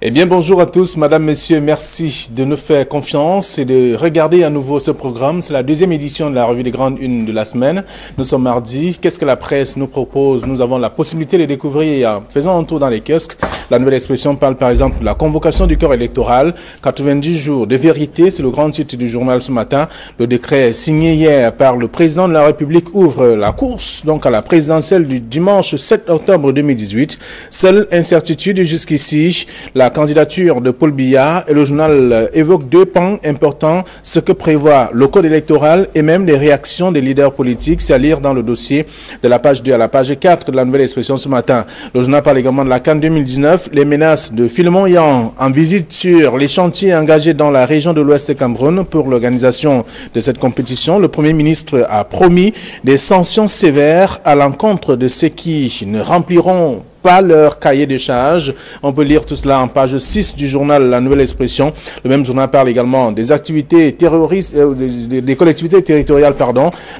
Speaker 1: Eh bien, bonjour à tous, madame, messieurs, merci de nous faire confiance et de regarder à nouveau ce programme. C'est la deuxième édition de la revue des grandes unes de la semaine. Nous sommes mardi. Qu'est-ce que la presse nous propose? Nous avons la possibilité de découvrir, faisant un tour dans les kiosques. La nouvelle expression parle par exemple de la convocation du corps électoral. 90 jours de vérité, c'est le grand titre du journal ce matin. Le décret signé hier par le président de la République ouvre la course donc à la présidentielle du dimanche 7 octobre 2018. Seule incertitude jusqu'ici, la candidature de Paul Biya, et le journal évoque 2 pans importants, ce que prévoit le code électoral et même les réactions des leaders politiques. C'est à lire dans le dossier de la page 2 à la page 4 de la nouvelle expression ce matin. Le journal parle également de la CAN 2019, les menaces de Philemon Yan en visite sur les chantiers engagés dans la région de l'Ouest Cameroun pour l'organisation de cette compétition. Le Premier ministre a promis des sanctions sévères à l'encontre de ceux qui ne rempliront pas leur cahier de charges. On peut lire tout cela en page 6 du journal La Nouvelle Expression. Le même journal parle également des activités terroristes, des collectivités territoriales,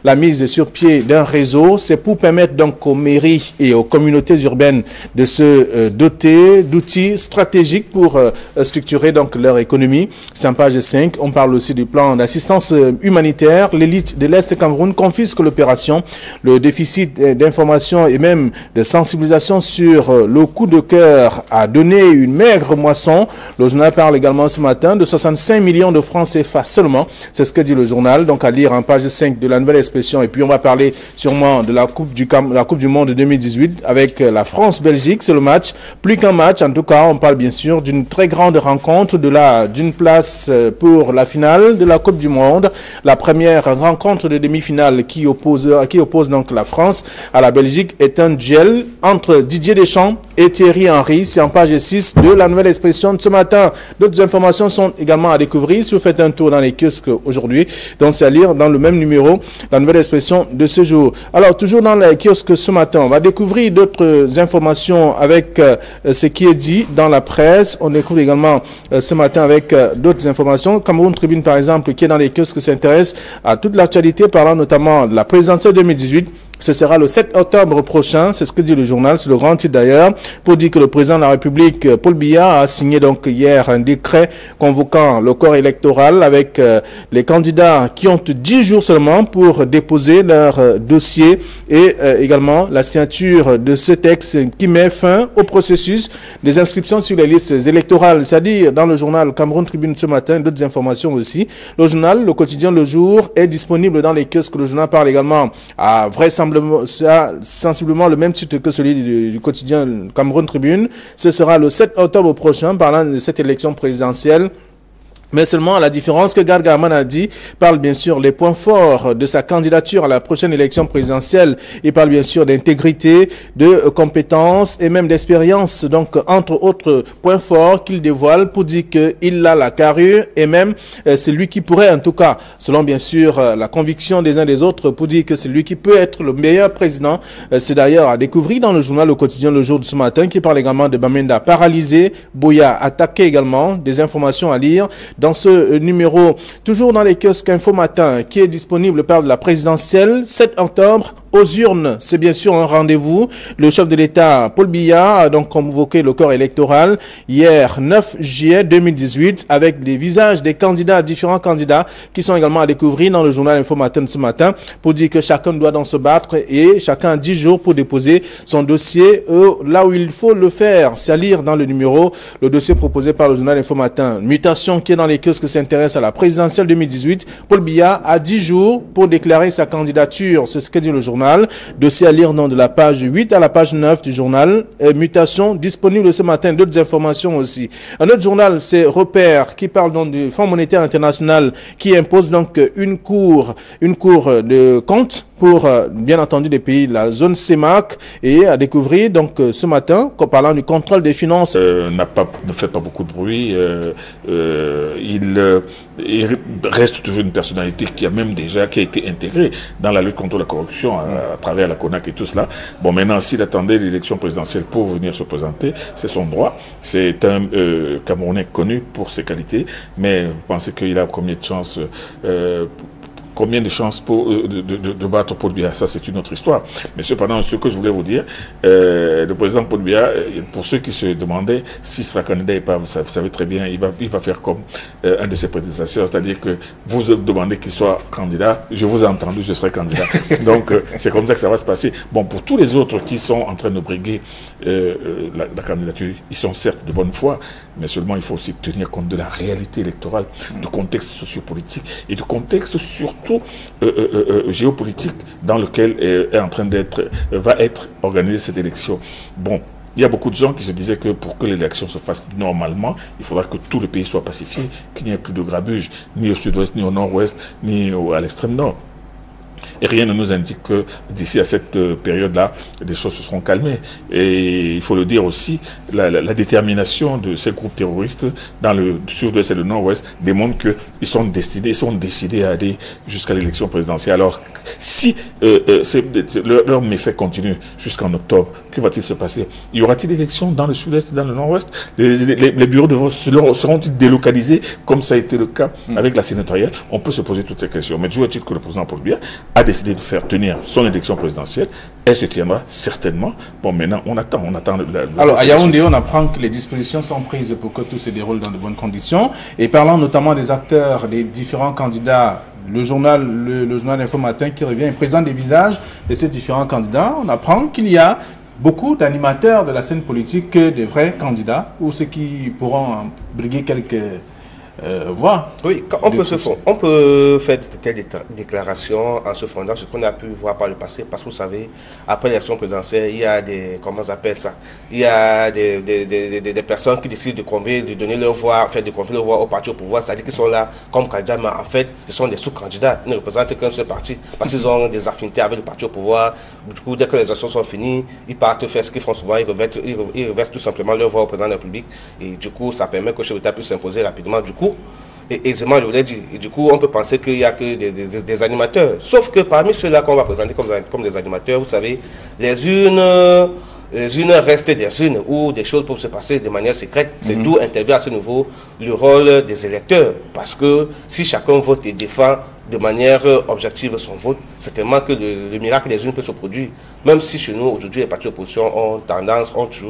Speaker 1: la mise sur pied d'un réseau. C'est pour permettre donc aux mairies et aux communautés urbaines de se doter d'outils stratégiques pour structurer donc leur économie. C'est en page 5. On parle aussi du plan d'assistance humanitaire. L'élite de l'Est Cameroun confisque l'opération. Le déficit d'information et même de sensibilisation sur le coup de cœur a donné une maigre moisson. Le journal parle également ce matin de 65 millions de francs CFA seulement. C'est ce que dit le journal. Donc à lire en page 5 de la nouvelle expression. Et puis on va parler sûrement de la Coupe du Monde 2018 avec la France-Belgique. C'est le match. Plus qu'un match. En tout cas, on parle bien sûr d'une très grande rencontre, d'une place pour la finale de la Coupe du Monde. La première rencontre de demi-finale qui oppose donc la France à la Belgique est un duel entre Didier Deschamps et Thierry Henry. C'est en page 6 de la nouvelle expression de ce matin. D'autres informations sont également à découvrir si vous faites un tour dans les kiosques aujourd'hui. Donc c'est à lire dans le même numéro, la nouvelle expression de ce jour. Alors toujours dans les kiosques ce matin, on va découvrir d'autres informations avec ce qui est dit dans la presse. On découvre également ce matin avec d'autres informations. Cameroun Tribune par exemple, qui est dans les kiosques, s'intéresse à toute l'actualité parlant notamment de la présidentielle 2018. Ce sera le 7 octobre prochain, c'est ce que dit le journal, c'est le grand titre d'ailleurs, pour dire que le président de la République, Paul Biya, a signé donc hier un décret convoquant le corps électoral avec les candidats qui ont 10 jours seulement pour déposer leur dossier et également la signature de ce texte qui met fin au processus des inscriptions sur les listes électorales. C'est-à-dire dans le journal Cameroun Tribune ce matin, d'autres informations aussi. Le journal, le quotidien Le Jour, est disponible dans les kiosques. Le journal parle également à vraisemblablement sensiblement le même titre que celui du quotidien Cameroun Tribune. Ce sera le 7 octobre prochain, parlant de cette élection présidentielle. Mais seulement la différence que Gargaman a dit parle bien sûr les points forts de sa candidature à la prochaine élection présidentielle. Il parle bien sûr d'intégrité, de compétences et même d'expérience. Donc, entre autres points forts qu'il dévoile pour dire qu'il a la carrure et même c'est lui qui pourrait, en tout cas, selon bien sûr la conviction des uns des autres, pour dire que c'est lui qui peut être le meilleur président. C'est d'ailleurs à découvrir dans le journal Le Quotidien le jour de ce matin qui parle également de Bamenda paralysé, Boya attaqué également, des informations à lire dans ce numéro, toujours dans les kiosques Info Matin, qui est disponible par la présidentielle, 7 octobre, aux urnes. C'est bien sûr un rendez-vous. Le chef de l'État, Paul Biya, a donc convoqué le corps électoral hier, 9 juillet 2018, avec les visages des candidats, différents candidats, qui sont également à découvrir dans le journal Info Matin de ce matin, pour dire que chacun doit donc se battre et chacun a 10 jours pour déposer son dossier là où il faut le faire. C'est à lire dans le numéro, le dossier proposé par le journal Info Matin. Mutation qui est dans les kiosques s'intéresse à la présidentielle 2018. Paul Biya a 10 jours pour déclarer sa candidature. C'est ce que dit le journal. Dossier à lire de la page 8 à la page 9 du journal. Mutation disponible ce matin. D'autres informations aussi. Un autre journal, c'est Repère, qui parle donc du Fonds monétaire international qui impose donc une cour de compte pour, bien entendu, des pays de la zone CEMAC, et à découvrir, donc, ce matin, en parlant du contrôle des finances.
Speaker 3: Ne fait pas beaucoup de bruit. Il reste toujours une personnalité qui a été intégrée dans la lutte contre la corruption à travers la CONAC et tout cela. Bon, maintenant, s'il attendait l'élection présidentielle pour venir se présenter, c'est son droit. C'est un Camerounais connu pour ses qualités, mais vous pensez qu'il a combien de chances de battre Paul Biya? Ça, c'est une autre histoire. Mais cependant, ce que je voulais vous dire, le président Paul Biya, pour ceux qui se demandaient s'il sera candidat et pas, vous savez très bien, il va faire comme un de ses prédécesseurs, c'est-à-dire que vous demandez qu'il soit candidat, je vous ai entendu, je serai candidat. Donc, c'est comme ça que ça va se passer. Bon, pour tous les autres qui sont en train de briguer la candidature, ils sont certes de bonne foi, mais seulement il faut aussi tenir compte de la réalité électorale, du contexte sociopolitique et du contexte surtout géopolitique dans lequel va être organisée cette élection. Bon, il y a beaucoup de gens qui se disaient que pour que l'élection se fasse normalement, il faudra que tout le pays soit pacifié, qu'il n'y ait plus de grabuge, ni au sud-ouest, ni au nord-ouest, ni à l'extrême nord. Et rien ne nous indique que d'ici à cette période-là, des choses se seront calmées. Et il faut le dire aussi, la détermination de ces groupes terroristes dans le sud-ouest et le nord-ouest démontre qu'ils sont décidés à aller jusqu'à l'élection présidentielle. Alors, si leur méfait continue jusqu'en octobre, que va-t-il se passer? Y aura-t-il élection dans le sud-est et dans le nord-ouest? Les bureaux de vote seront-ils délocalisés, comme ça a été le cas avec la sénatoriale? On peut se poser toutes ces questions. Mais toujours est-il que le président Paul Biya a décidé de faire tenir son élection présidentielle. Elle se tiendra certainement. Bon, maintenant, on attend. Alors,
Speaker 1: à Yaoundé, on apprend que les dispositions sont prises pour que tout se déroule dans de bonnes conditions. Et parlant notamment des acteurs, des différents candidats, le journal Info Matin qui revient et présente des visages de ces différents candidats, on apprend qu'il y a beaucoup d'animateurs de la scène politique, des vrais candidats, ou ceux qui pourront briguer quelques voix.
Speaker 2: Oui, on peut faire des déclarations en se fondant sur ce qu'on a pu voir par le passé, parce que vous savez, après l'élection présidentielle, il y a des personnes qui décident de donner leur voix, de confier leur voix au parti au pouvoir, c'est-à-dire qu'ils sont là comme candidats, mais en fait, ils sont des sous-candidats, ils ne représentent qu'un seul parti, parce qu'ils ont des affinités avec le parti au pouvoir. Du coup, dès que les élections sont finies, ils partent faire ce qu'ils font souvent, ils reversent tout simplement leur voix au président de la République, et du coup, ça permet que le chef d'État puisse s'imposer rapidement. Du coup, et aisément, je voulais dire, et du coup, on peut penser qu'il n'y a que des animateurs. Sauf que parmi ceux-là qu'on va présenter comme des animateurs, vous savez, les unes restent des unes, où des choses peuvent se passer de manière secrète. C'est d'où intervient à ce niveau le rôle des électeurs. Parce que si chacun vote et défend de manière objective son vote, c'est tellement que le miracle des unes peut se produire. Même si chez nous, aujourd'hui, les partis d'opposition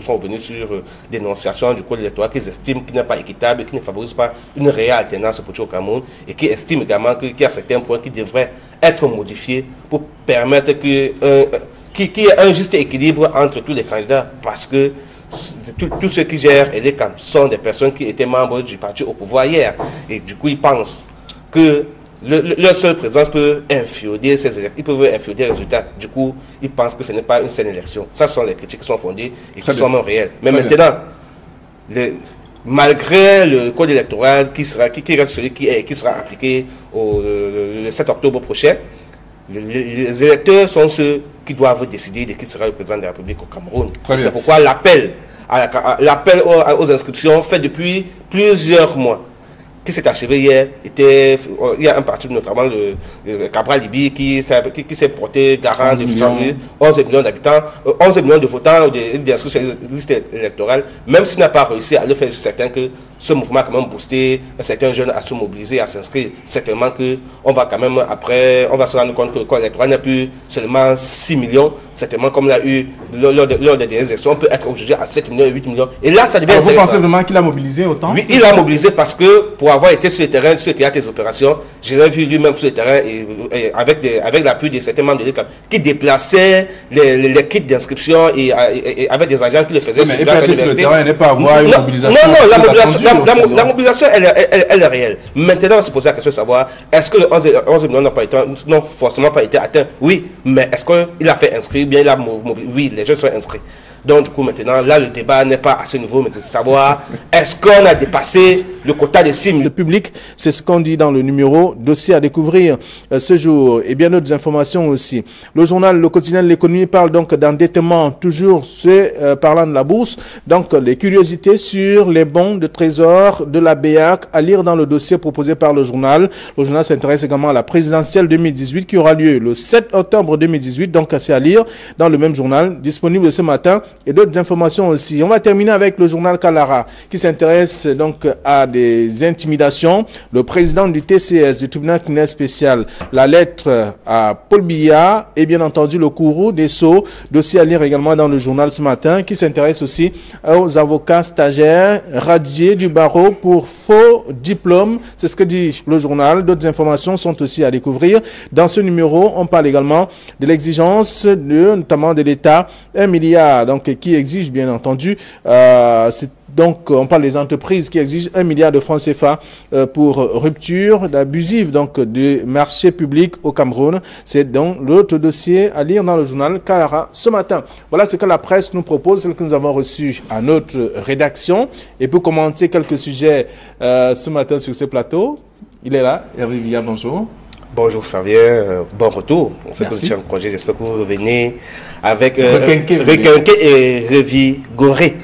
Speaker 2: sont venus sur dénonciation du code électoral qu'ils estiment qu'il n'est pas équitable, qui ne favorise pas une réelle alternance politique au Cameroun, et qui estiment également qu'il y a certains points qui devraient être modifiés pour permettre qu'il y ait un juste équilibre entre tous les candidats, parce que tous ceux qui gèrent les camps sont des personnes qui étaient membres du parti au pouvoir hier, et du coup ils pensent que leur seule présence peut inféoder ces élections, ils peuvent inféoder les résultats. Du coup, ils pensent que ce n'est pas une saine élection. Ça, ce sont les critiques qui sont fondées et qui sont même réelles. Mais maintenant, malgré le code électoral qui reste celui qui sera appliqué le 7 octobre prochain, les électeurs sont ceux qui doivent décider de qui sera le président de la République au Cameroun. C'est pourquoi l'appel aux inscriptions fait depuis plusieurs mois, qui s'est achevé hier, il y a un parti, notamment le Cabral Libi, qui s'est porté garant de 11 millions d'habitants, 11 millions de votants d'inscrits sur la liste électorale, même s'il n'a pas réussi à le faire, je suis certain que ce mouvement a quand même boosté certains jeunes à se mobiliser, à s'inscrire. Certainement qu'on va quand même, après, on va se rendre compte que le corps électoral n'a plus seulement 6 millions, certainement comme il a eu lors des dernières élections, on peut être aujourd'hui à 7 millions, 8 millions. Et là, ça devient intéressant.
Speaker 1: Vous pensez vraiment qu'il a mobilisé autant?
Speaker 2: Oui, il a mobilisé parce que pour avoir été sur le terrain, sur le théâtre des opérations, je l'ai vu lui-même sur le terrain et avec l'appui de certains membres de l'État qui déplaçaient les kits d'inscription et avec des agents qui le faisaient
Speaker 1: sur place. Mais sur le terrain, il n'est pas avoir une mobilisation.
Speaker 2: Non, la mobilisation, elle est réelle. Maintenant, on se pose la question de savoir, est-ce que le 11 millions n'ont forcément pas été atteints? Oui, mais est-ce qu'il a fait inscrire? Bien, il a mobilisé. Oui, les jeunes sont inscrits. Donc, du coup, maintenant, là, le débat n'est pas à ce niveau, mais de savoir, est-ce qu'on a dépassé le quota de 6 000?
Speaker 1: Le public, c'est ce qu'on dit dans le numéro dossier à découvrir ce jour. Et bien d'autres informations aussi. Le journal, le quotidien de l'économie parle donc d'endettement, toujours parlant de la bourse. Donc, les curiosités sur les bons de trésor de la BEAC à lire dans le dossier proposé par le journal. Le journal s'intéresse également à la présidentielle 2018 qui aura lieu le 7 octobre 2018. Donc, c'est à lire dans le même journal, disponible ce matin. Et d'autres informations aussi. On va terminer avec le journal Kalara qui s'intéresse donc à des intimidations. Le président du TCS, du tribunal criminel spécial, la lettre à Paul Biya et bien entendu le courroux des Sceaux, dossier à lire également dans le journal ce matin, qui s'intéresse aussi aux avocats stagiaires radiés du barreau pour faux diplômes. C'est ce que dit le journal. D'autres informations sont aussi à découvrir. Dans ce numéro, on parle également de l'exigence notamment de l'État, 1 milliard donc qui exige bien entendu, donc on parle des entreprises qui exigent 1 milliard de francs CFA pour rupture abusive donc du marché public au Cameroun. C'est donc l'autre dossier à lire dans le journal Kalara ce matin. Voilà ce que la presse nous propose, celle que nous avons reçue à notre rédaction. Et pour commenter quelques sujets ce matin sur ce plateau, il est là, Hervé Villa, bonjour.
Speaker 2: Bonjour Xavier, bon retour. On sait que vous êtes en congé, j'espère que vous revenez avec requinqué et revigoré.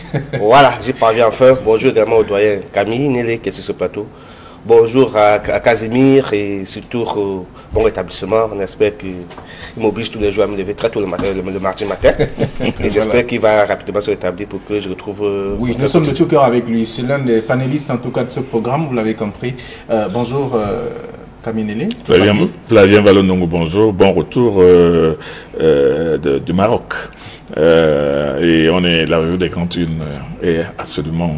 Speaker 2: Voilà, j'y parviens enfin. Bonjour également au doyen Camille Nélé qui est sur ce plateau. Bonjour à Casimir et surtout bon rétablissement. On espère qu'il m'oblige tous les jours à me lever très tôt le mardi matin. Et j'espère qu'il va rapidement se rétablir pour que je retrouve...
Speaker 1: oui, nous sommes de tout cœur avec lui. C'est l'un des panélistes en tout cas de ce programme, vous l'avez compris. Bonjour...
Speaker 3: Flavien Valonongo, bonjour, bon retour du Maroc. Et on est, la revue des Grandes Unes est absolument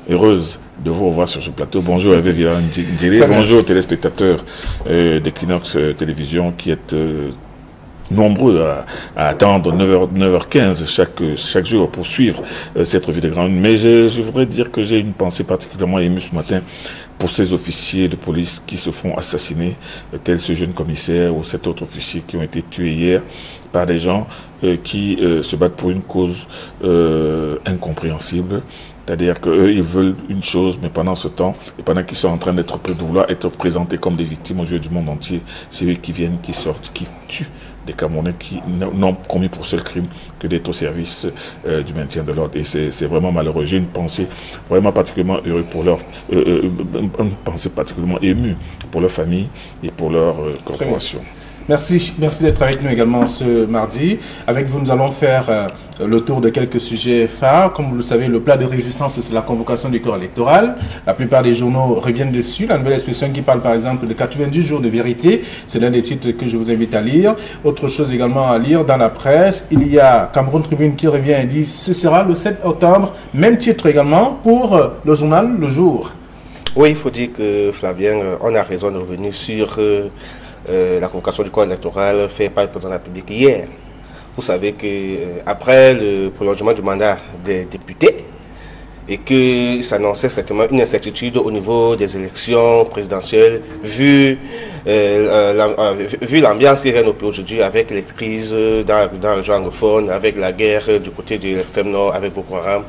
Speaker 3: heureuse de vous revoir sur ce plateau. Bonjour Hervé Villa-Ndjiri, bonjour téléspectateurs d'Equinox Télévision qui êtes nombreux à attendre 9h15 chaque jour pour suivre cette revue des Grandes Unes. Mais je voudrais dire que j'ai une pensée particulièrement émue ce matin pour ces officiers de police qui se font assassiner, tel ce jeune commissaire ou cet autre officier qui ont été tués hier par des gens qui se battent pour une cause incompréhensible. C'est-à-dire qu'eux, ils veulent une chose, mais pendant ce temps, et pendant qu'ils sont en train de vouloir être présentés comme des victimes aux yeux du monde entier, c'est eux qui viennent, qui sortent, qui tuent des Camerounais qui n'ont commis pour seul crime que d'être au service du maintien de l'ordre. Et c'est vraiment malheureux. J'ai une pensée vraiment particulièrement heureuse pour leur... une pensée particulièrement émue pour leur famille et pour leur corporation.
Speaker 1: Merci d'être avec nous également ce mardi. Avec vous, nous allons faire le tour de quelques sujets phares. Comme vous le savez, le plat de résistance, c'est la convocation du corps électoral. La plupart des journaux reviennent dessus. La nouvelle expression qui parle par exemple de 90 jours de vérité, c'est l'un des titres que je vous invite à lire. Autre chose également à lire dans la presse, il y a Cameroun Tribune qui revient et dit ce sera le 7 octobre. Même titre également pour le journal Le Jour.
Speaker 2: Oui, il faut dire que Flavien, on a raison de revenir sur... la convocation du corps électoral faite par le président de la République hier. Vous savez qu'après le prolongement du mandat des députés et qu'il s'annonçait certainement une incertitude au niveau des élections présidentielles, vu l'ambiance qui règne au pays aujourd'hui avec les crises dans le genre anglophone, avec la guerre du côté de l'extrême nord, avec Boko Haram,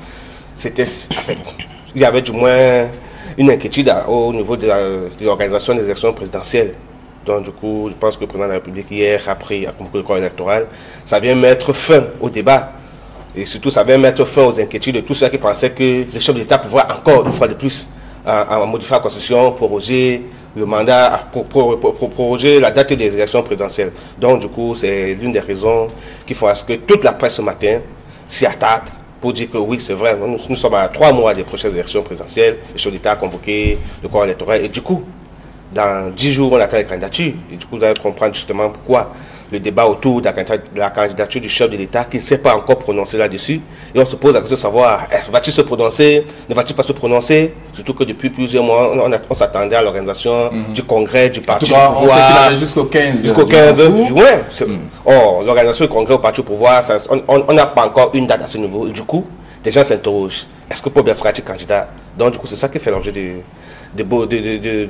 Speaker 2: il y avait du moins une inquiétude au niveau de l'organisation des élections présidentielles. Donc du coup, je pense que le président de la République hier a convoqué le corps électoral. Ça vient mettre fin au débat. Et surtout, ça vient mettre fin aux inquiétudes de tous ceux qui pensaient que le chef de l'État pouvait encore, une fois de plus, en modifier la Constitution, proroger le mandat, proroger la date des élections présidentielles. Donc, du coup, c'est l'une des raisons qui font à ce que toute la presse ce matin s'y attarde pour dire que oui, c'est vrai, nous sommes à 3 mois des prochaines élections présidentielles. Le chef de l'État a convoqué le corps électoral. Et du coup, dans 10 jours, on attend les candidatures. Et du coup, vous allez comprendre justement pourquoi le débat autour de la candidature du chef de l'État qui ne s'est pas encore prononcé là-dessus. Et on se pose la question de savoir, va-t-il se prononcer, ne va-t-il pas se prononcer? Surtout que depuis plusieurs mois, on s'attendait à l'organisation du congrès, du parti au pouvoir.
Speaker 1: On sait qu'il avait jusqu'au 15.
Speaker 2: Jusqu'au 15 juin. Or, l'organisation du congrès au parti au pouvoir, on n'a pas encore une date à ce niveau. Et du coup, des gens s'interrogent. Est-ce que Paul Biya sera-t-il candidat? Donc, du coup, c'est ça qui fait l'objet de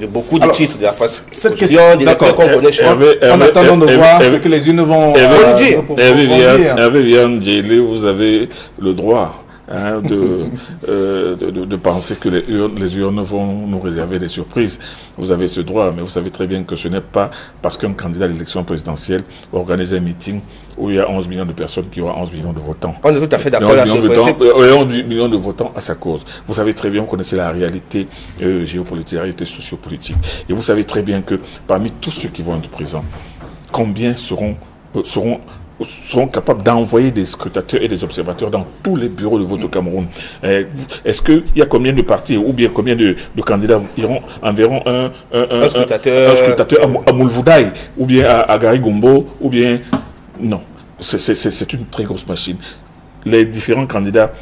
Speaker 2: beaucoup de titres de la presse.
Speaker 1: Cette question,
Speaker 2: en
Speaker 1: attendant de voir ce que les unes vont dire.
Speaker 3: Hervé Vian, vous avez le droit de penser que les urnes vont nous réserver des surprises. Vous avez ce droit, mais vous savez très bien que ce n'est pas parce qu'un candidat à l'élection présidentielle organise un meeting où il y a 11 millions de personnes qui ont 11 millions de votants.
Speaker 2: On est tout à fait d'accord là sur le principe.
Speaker 3: 11 millions de votants à sa cause. Vous savez très bien, vous connaissez la réalité géopolitique, la réalité sociopolitique. Et vous savez très bien que parmi tous ceux qui vont être présents, combien seront capables d'envoyer des scrutateurs et des observateurs dans tous les bureaux de vote au Cameroun. Est-ce qu'il y a combien de partis ou bien combien de candidats enverront un scrutateur à Moulvoudaï ou bien à Garigombo ou bien... Non, c'est une très grosse machine. Les différents candidats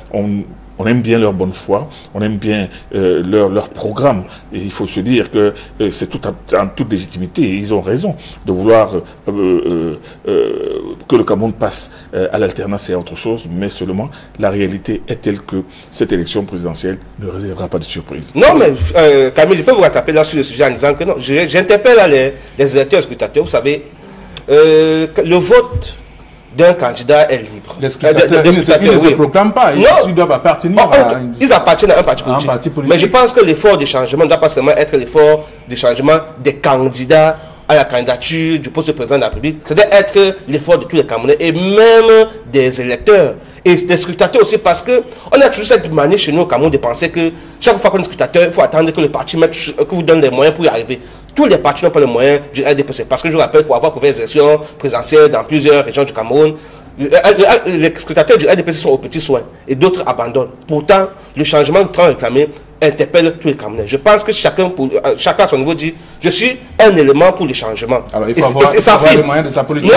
Speaker 3: on aime bien leur bonne foi, on aime bien leur programme. Et il faut se dire que c'est tout en toute légitimité. Et ils ont raison de vouloir que le Cameroun passe à l'alternance et à autre chose. Mais seulement, la réalité est telle que cette élection présidentielle ne réservera pas de surprise.
Speaker 2: Non, mais Camille, je peux vous rattraper là sur le sujet en disant que non. J'interpelle les électeurs scrutateurs. Vous savez, le vote d'un candidat est libre.
Speaker 1: Les scrutateurs, ils ne se proclament pas. Ils doivent appartenir à...
Speaker 2: Ils appartiennent à un parti politique. Mais je pense que l'effort de changement ne doit pas seulement être l'effort de changement des candidats à la candidature du poste de président de la République. Ça doit être l'effort de tous les Camerounais et même des électeurs. Et des scrutateurs aussi, parce qu'on a toujours cette manière chez nous au Cameroun de penser que chaque fois qu'on est scrutateur, il faut attendre que le parti vous donne des moyens pour y arriver. Tous les partis n'ont pas les moyens du RDPC. Parce que je vous rappelle, pour avoir couvert les élections présidentielles dans plusieurs régions du Cameroun, les scrutateurs du RDPC sont aux petits soins et d'autres abandonnent. Pourtant, le changement de temps réclamé interpelle tous les Camerounais. Je pense que chacun à son niveau dit je suis un élément pour le changement.
Speaker 1: Alors, il faut avoir les moyens de sa politique.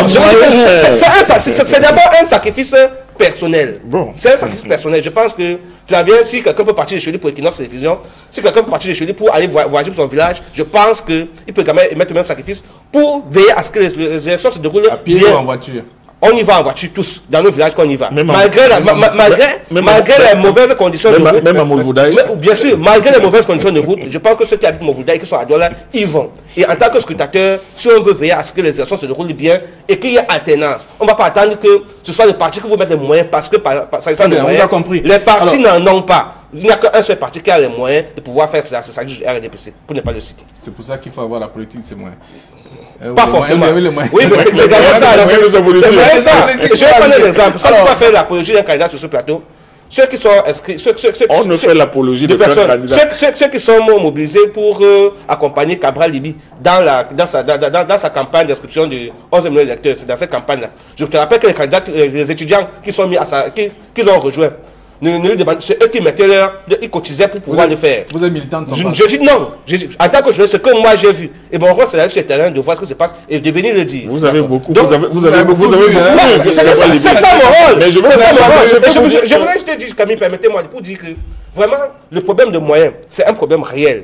Speaker 2: C'est d'abord un sacrifice personnel. Bon. C'est un sacrifice personnel. Je pense que Flavien, si quelqu'un peut partir de chez lui pour Equinox Télévision, si quelqu'un peut partir de chez lui pour aller voyager pour son village, je pense qu'il peut quand même mettre le même sacrifice pour veiller à ce que les élections se déroulent
Speaker 1: à pied
Speaker 2: bien.
Speaker 1: Ou en voiture.
Speaker 2: On y va en voiture tous, dans nos villages qu'on y va. Malgré les mauvaises conditions de route.
Speaker 3: Même à Moulvoudaï.
Speaker 2: Bien sûr, malgré les mauvaises conditions de route, je pense que ceux qui habitent Moulvoudaï et qui sont à Douala, ils vont. Et en tant que scrutateur, si on veut veiller à ce que les élections se déroulent bien et qu'il y ait alternance, on ne va pas attendre que ce soit le parti qui vous mette les moyens parce que ça de moyens. Les partis n'en ont pas. Il n'y a qu'un seul parti qui a les moyens de pouvoir faire cela, c'est ça du RDPC, pour ne pas le citer.
Speaker 1: C'est pour ça qu'il faut avoir la politique de ces moyens.
Speaker 2: Pas forcément. Oui, mais c'est également ça. C'est ça. Je vais prendre un exemple. Ça ne peut pas faire l'apologie d'un candidat sur ce plateau. Ceux qui sont inscrits,
Speaker 3: on ne fait l'apologie de personne.
Speaker 2: Ceux qui sont mobilisés pour accompagner Cabral Libi dans sa campagne d'inscription de 11 millions d'électeurs, c'est dans cette campagne-là. Je te rappelle que les candidats, les étudiants qui sont mis à qui l'ont rejoint, c'est eux qui mettaient ils cotisaient pour pouvoir le faire.
Speaker 1: Vous êtes militant de son
Speaker 2: parti? Je dis non. En tant que journaliste, ce que moi j'ai vu. Et mon rôle, c'est d'aller sur le terrain, de voir ce qui se passe et de venir le dire.
Speaker 3: Vous avez beaucoup.
Speaker 2: Donc,
Speaker 3: vous avez beaucoup.
Speaker 2: C'est ça mon rôle. C'est ça mon rôle. Je voudrais juste te dire, Camille, permettez-moi pour dire que vraiment, le problème de moyens, c'est un problème réel.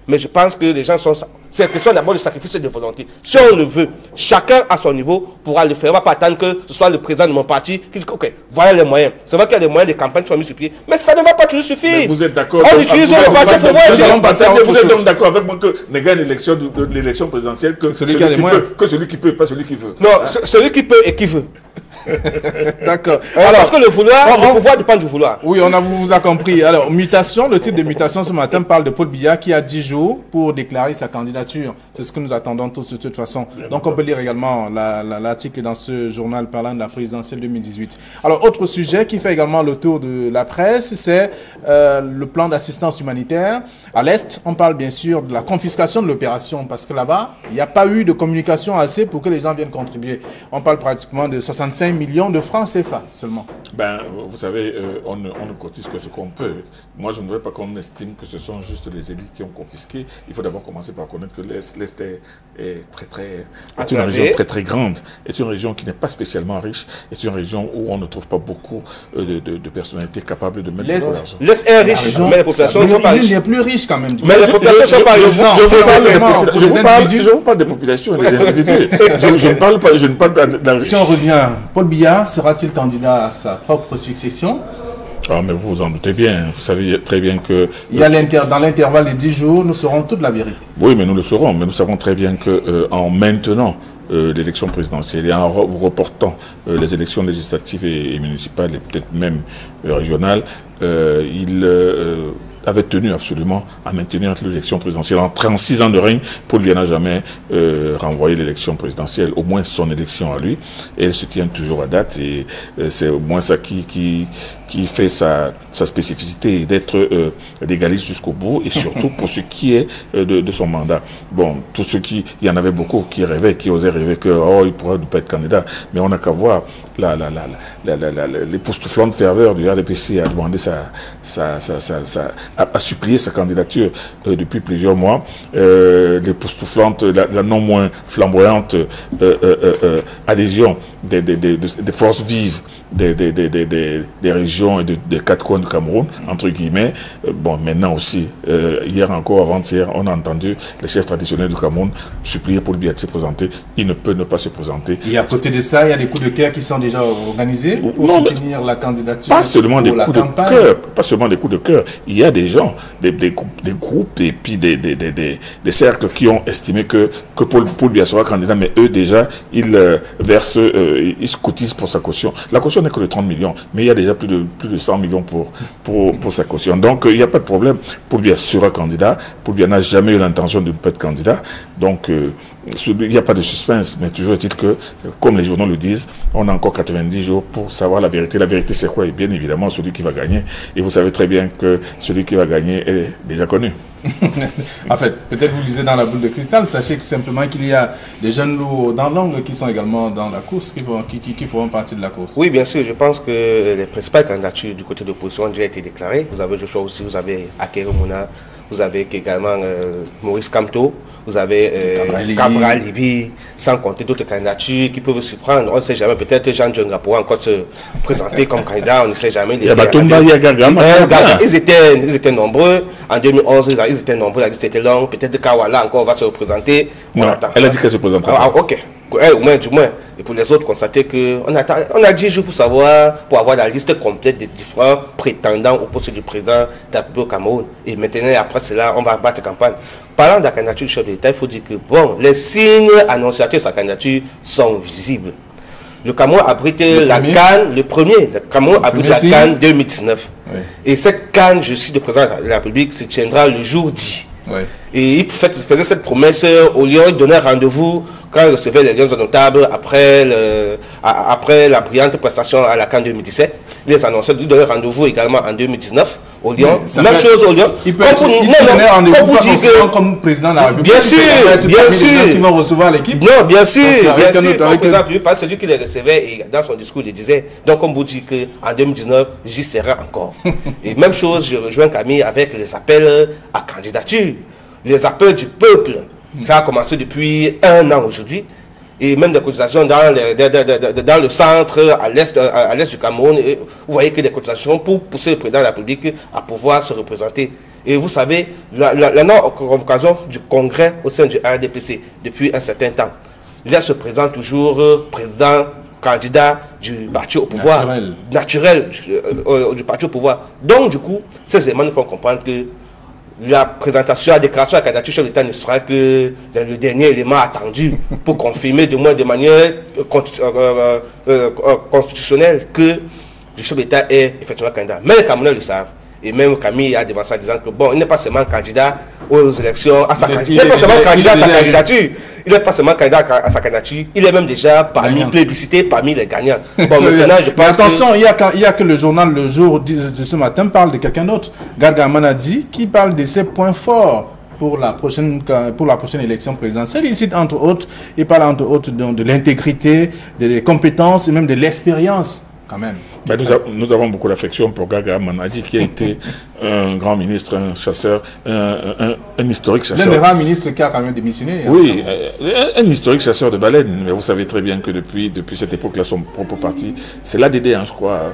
Speaker 2: Mais je pense que les gens sont... C'est question d'abord de sacrifice et de volonté. Si on le veut, chacun à son niveau pourra le faire. On ne va pas attendre que ce soit le président de mon parti qui dit ok, voilà les moyens. C'est vrai qu'il y a des moyens de campagne qui sont mis sur pied, mais ça ne va pas toujours suffire. Mais
Speaker 3: vous êtes d'accord?
Speaker 2: On utilise le parti pour voir.
Speaker 3: Vous êtes donc d'accord avec moi que ne gagne l'élection présidentielle que celui qui peut, pas celui qui veut?
Speaker 2: Non, celui qui peut et qui veut.
Speaker 1: D'accord.
Speaker 2: Parce que le pouvoir dépend du vouloir.
Speaker 1: Oui, vous a compris. Alors, mutation, le type de mutation ce matin parle de Paul Biya qui a 10 jours pour déclarer sa candidature. C'est ce que nous attendons tous de toute façon. Donc, on peut lire également l'article dans ce journal parlant de la présidentielle 2018. Alors, autre sujet qui fait également le tour de la presse, c'est le plan d'assistance humanitaire. À l'Est, on parle bien sûr de la confiscation de l'opération parce que là-bas, il n'y a pas eu de communication assez pour que les gens viennent contribuer. On parle pratiquement de 65 millions de francs CFA seulement.
Speaker 3: Ben, vous savez, on ne cotise que ce qu'on peut. Moi, je ne voudrais pas qu'on estime que ce sont juste les élites qui ont confisqué. Il faut d'abord commencer par connaître que l'Est est une région très très grande, est une région qui n'est pas spécialement riche, est une région où on ne trouve pas beaucoup de personnalités capables de mettre de l'argent.
Speaker 2: L'Est est riche, mais les populations ne sont pas riches.
Speaker 1: Il est plus riche quand même.
Speaker 2: Mais les populations ne sont pas riches.
Speaker 3: Je vous parle des populations et des individus. Je ne parle pas de la richesse.
Speaker 1: Si on revient, Paul Biya sera-t-il candidat à sa propre succession?
Speaker 3: Ah, mais vous vous en doutez bien. Vous savez très bien que...
Speaker 1: Dans l'intervalle de 10 jours, nous saurons toute la vérité.
Speaker 3: Oui, mais nous le saurons. Mais nous savons très bien qu'en maintenant l'élection présidentielle et en reportant les élections législatives et municipales et peut-être même régionales, il avait tenu absolument à maintenir l'élection présidentielle. En 36 ans de règne, Paul Biya n'a jamais renvoyé l'élection présidentielle, au moins son élection à lui, et elle se tient toujours à date, et c'est au moins ça qui fait sa spécificité, d'être légaliste jusqu'au bout, et surtout pour ce qui est de son mandat. Bon, tous ceux il y en avait beaucoup qui rêvaient, qui osaient rêver il pourrait ne pas être candidat, mais on n'a qu'à voir l'époustouflante ferveur du RDPC à demander à supplier sa candidature depuis plusieurs mois, l'époustouflante, la non moins flamboyante adhésion des forces vives des régions et des 4 coins du Cameroun, entre guillemets. Bon, maintenant aussi, hier encore, avant-hier, on a entendu les chefs traditionnels du Cameroun supplier Paul Biya de se présenter. Il ne peut ne pas se présenter.
Speaker 1: Et à côté de ça, il y a des coups de cœur qui sont déjà organisés pour soutenir la candidature.
Speaker 3: Pas seulement des coups de cœur, pas seulement des coups de cœur. Il y a des gens, des groupes et puis des cercles qui ont estimé que Paul Biya sera candidat, mais eux déjà, ils versent, ils se cotisent pour sa caution. La caution n'est que de 30 millions, mais il y a déjà plus de 100 millions pour sa caution. Donc, il n'y a pas de problème. Paul Biya sera candidat. Paul Biya n'a jamais eu l'intention de ne pas être candidat. Donc, il n'y a pas de suspense, mais toujours est-il que, comme les journaux le disent, on a encore 90 jours pour savoir la vérité. La vérité, c'est quoi? Et bien évidemment, celui qui va gagner. Et vous savez très bien que celui qui va gagner est déjà connu.
Speaker 1: En fait, peut-être vous lisez dans la boule de cristal, sachez que simplement qu'il y a des jeunes loups dans l'angle qui sont également dans la course, qui feront partie de la course.
Speaker 2: Oui, bien sûr, je pense que les principales candidatures du côté de l'opposition ont déjà été déclarées. Vous avez Joshua aussi, vous avez Akere Mouna, vous avez également Maurice Kamto, vous avez Cabral Libi, sans compter d'autres candidatures qui peuvent se prendre. On ne sait jamais, peut-être Jean Djonga pourra encore se présenter comme candidat, on ne sait jamais. Ils étaient nombreux. En 2011, ils étaient nombreux, la liste était longue. Peut-être Kawala encore va se représenter.
Speaker 3: Non, elle a dit qu'elle se présentera.
Speaker 2: Ah, ok. Du moins. Et pour les autres, constater qu'on a 10 jours pour avoir la liste complète des différents prétendants au poste du président de la République au Cameroun. Et maintenant, après cela, on va battre campagne. Parlant de la candidature du chef de l'État, il faut dire que les signes annonciateurs de sa candidature sont visibles. Le Cameroun abrite la CAN, le Cameroun abrite la CAN 2019. Oui. Et cette CAN, je suis le président de la République, se tiendra le jour 10. Oui. Et il faisait cette promesse au lieu de donner rendez-vous quand il recevait les liens notables après la brillante prestation à la CAN 2017. Il les annonçait de donner rendez-vous également en 2019 au Lyon. Même chose au Lyon.
Speaker 1: Il peut donner rendez-vous comme président de la République.
Speaker 2: Bien sûr.
Speaker 1: Qui vont recevoir l'équipe.
Speaker 2: Non, bien sûr. Comme président de la celui qui les recevait et dans son discours, il disait. Donc, on vous dit qu'en 2019, j'y serai encore. Et même chose, je rejoins Camille avec les appels à candidature. Les appels du peuple, ça a commencé depuis 1 an aujourd'hui. Et même des cotisations dans le centre, à l'est du Cameroun. Et vous voyez que des cotisations pour pousser le président de la République à pouvoir se représenter. Et vous savez, la non-convocation du Congrès au sein du RDPC depuis un certain temps. Il se présente toujours président, candidat du parti au pouvoir. Naturel du parti au pouvoir. Donc, du coup, ces éléments nous font comprendre que la présentation, la déclaration de la candidature chef d'État ne sera que le dernier élément attendu pour confirmer de moins de manière constitutionnelle que le chef d'État est effectivement candidat. Mais les Camerounais le savent. Et même Camille a dévancé en disant que bon, il n'est pas seulement candidat aux élections, à sa candidature. Il n'est pas seulement candidat à sa candidature. Il n'est pas seulement candidat à sa candidature. Il est même déjà parmi plébiscité, parmi les gagnants. Bon, maintenant, je pense
Speaker 1: attention, il y a que le journal Le Jour de ce matin parle de quelqu'un d'autre. Garga Manadi, qui parle de ses points forts pour la prochaine élection présidentielle. Il cite entre autres, il parle entre autres de l'intégrité, des compétences et même de l'expérience. Même.
Speaker 3: Ben nous avons beaucoup d'affection pour Garga Manadi, qui a été un grand ministre, un chasseur, un historique chasseur.
Speaker 1: L'un des rares ministres qui a quand même démissionné.
Speaker 3: Oui, un historique chasseur de baleines. Mais vous savez très bien que depuis cette époque-là, son propre parti, c'est l'ADD, hein, je crois.